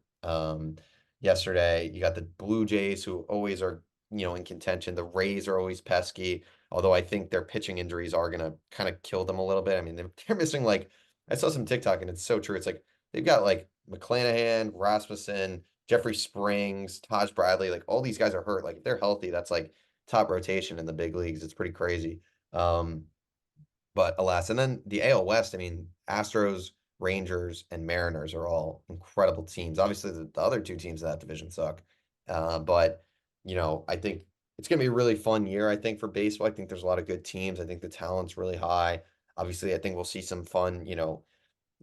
S1: yesterday. You got the Blue Jays who always are, in contention. The Rays are always pesky, although I think their pitching injuries are gonna kind of kill them a little bit. I mean, they're missing like I saw some TikTok and it's so true. It's like they've got like McClanahan, Rasmussen, Jeffrey Springs, Taj Bradley, like all these guys are hurt. Like if they're healthy, that's like top rotation in the big leagues. It's pretty crazy. Um, but alas, and then the AL West, I mean, Astros, Rangers, and Mariners are all incredible teams. Obviously, the other two teams in that division suck. But, I think it's going to be a really fun year, I think, for baseball. I think there's a lot of good teams. I think the talent's really high. Obviously, I think we'll see some fun,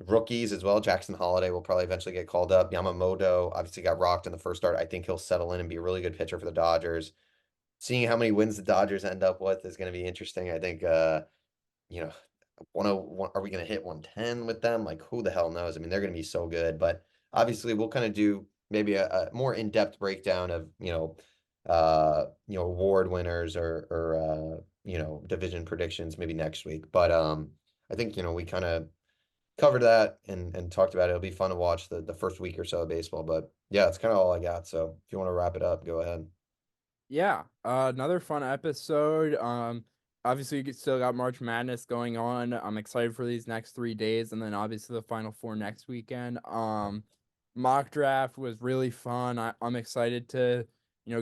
S1: rookies as well. Jackson Holiday will probably eventually get called up. Yamamoto obviously got rocked in the first start. I think he'll settle in and be a really good pitcher for the Dodgers. Seeing how many wins the Dodgers end up with is going to be interesting. I think, you know, 101, are we going to hit 110 with them? Like, who the hell knows? I mean, they're going to be so good. But obviously, we'll kind of do maybe a more in-depth breakdown of, award winners or division predictions maybe next week. But I think, we kind of covered that and talked about it. It'll be fun to watch the first week or so of baseball. But yeah, it's kind of all I got. So if you want to wrap it up, go ahead.
S2: Yeah, another fun episode. Obviously still got March Madness going on. I'm excited for these next 3 days, and then obviously the Final Four next weekend. Mock draft was really fun. I'm excited to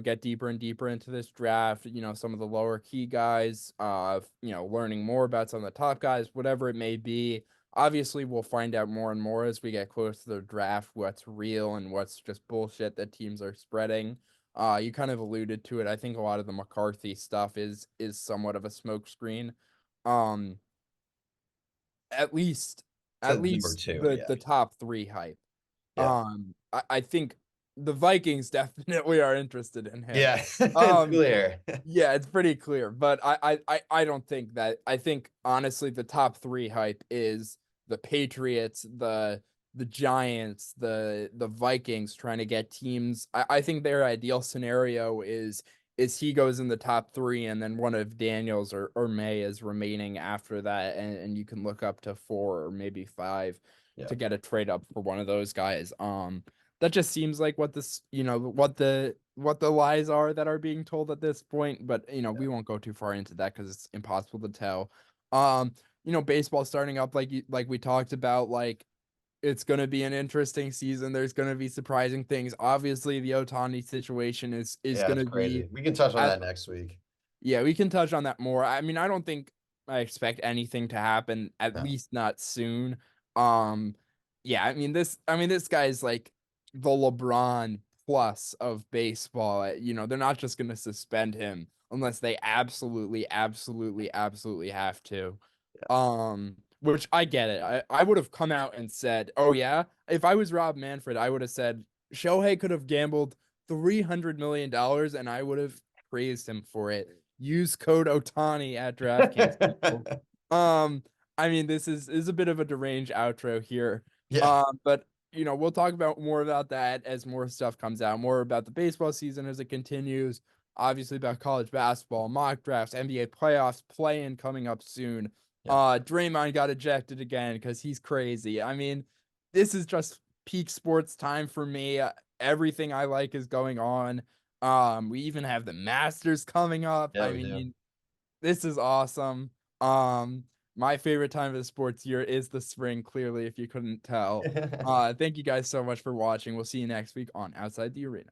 S2: get deeper and deeper into this draft. Some of the lower key guys. Learning more about some of the top guys, whatever it may be. Obviously, we'll find out more and more as we get close to the draft, what's real and what's just bullshit that teams are spreading. You kind of alluded to it. I think a lot of the McCarthy stuff is somewhat of a smokescreen. Um, at least
S1: To
S2: at
S1: number
S2: least
S1: two,
S2: the
S1: yeah.
S2: top three hype.
S1: Yeah.
S2: I think the Vikings definitely are interested in him.
S1: Yeah, it's
S2: Um,
S1: clear.
S2: yeah, it's pretty clear, but I don't think that. I think honestly, the top three hype is the Patriots, the Giants, the Vikings trying to get teams. I think their ideal scenario is is he goes in the top 3, and then one of Daniels or May is remaining after that, and you can look up to 4 or maybe 5
S1: Yeah.
S2: to get a trade up for one of those guys. That just seems like what this, what the lies are that are being told at this point, but we won't go too far into that because it's impossible to tell. Baseball starting up like we talked about, like it's going to be an interesting season. There's going to be surprising things. Obviously, the Otani situation is
S1: Yeah,
S2: going
S1: it's
S2: to be
S1: crazy. We can touch on
S2: at
S1: that next week.
S2: yeah, we can touch on that more. I mean, I don't think I expect anything to happen, at
S1: No.
S2: least not soon. Um, yeah, I mean, this guy's like the LeBron plus of baseball. They're not just gonna suspend him unless they absolutely, absolutely, absolutely have to. Which I get it. I would have come out and said, "Oh yeah," if I was Rob Manfred, I would have said Shohei could have gambled $300 million, and I would have praised him for it. Use code Otani at DraftKings, people. Um, I mean, this is a bit of a deranged outro here.
S1: Yeah.
S2: But we'll talk about more about that as more stuff comes out, more about the baseball season as it continues, obviously about college basketball, mock drafts, NBA playoffs, play-in coming up soon.
S1: Yeah.
S2: Draymond got ejected again because he's crazy. I mean, this is just peak sports time for me. Everything I like is going on. We even have the Masters coming up.
S1: Yeah,
S2: I
S1: we do.
S2: mean, this is awesome. Um, my favorite time of the sports year is the spring, clearly, if you couldn't tell. Thank you guys so much for watching. We'll see you next week on Outside the Arena.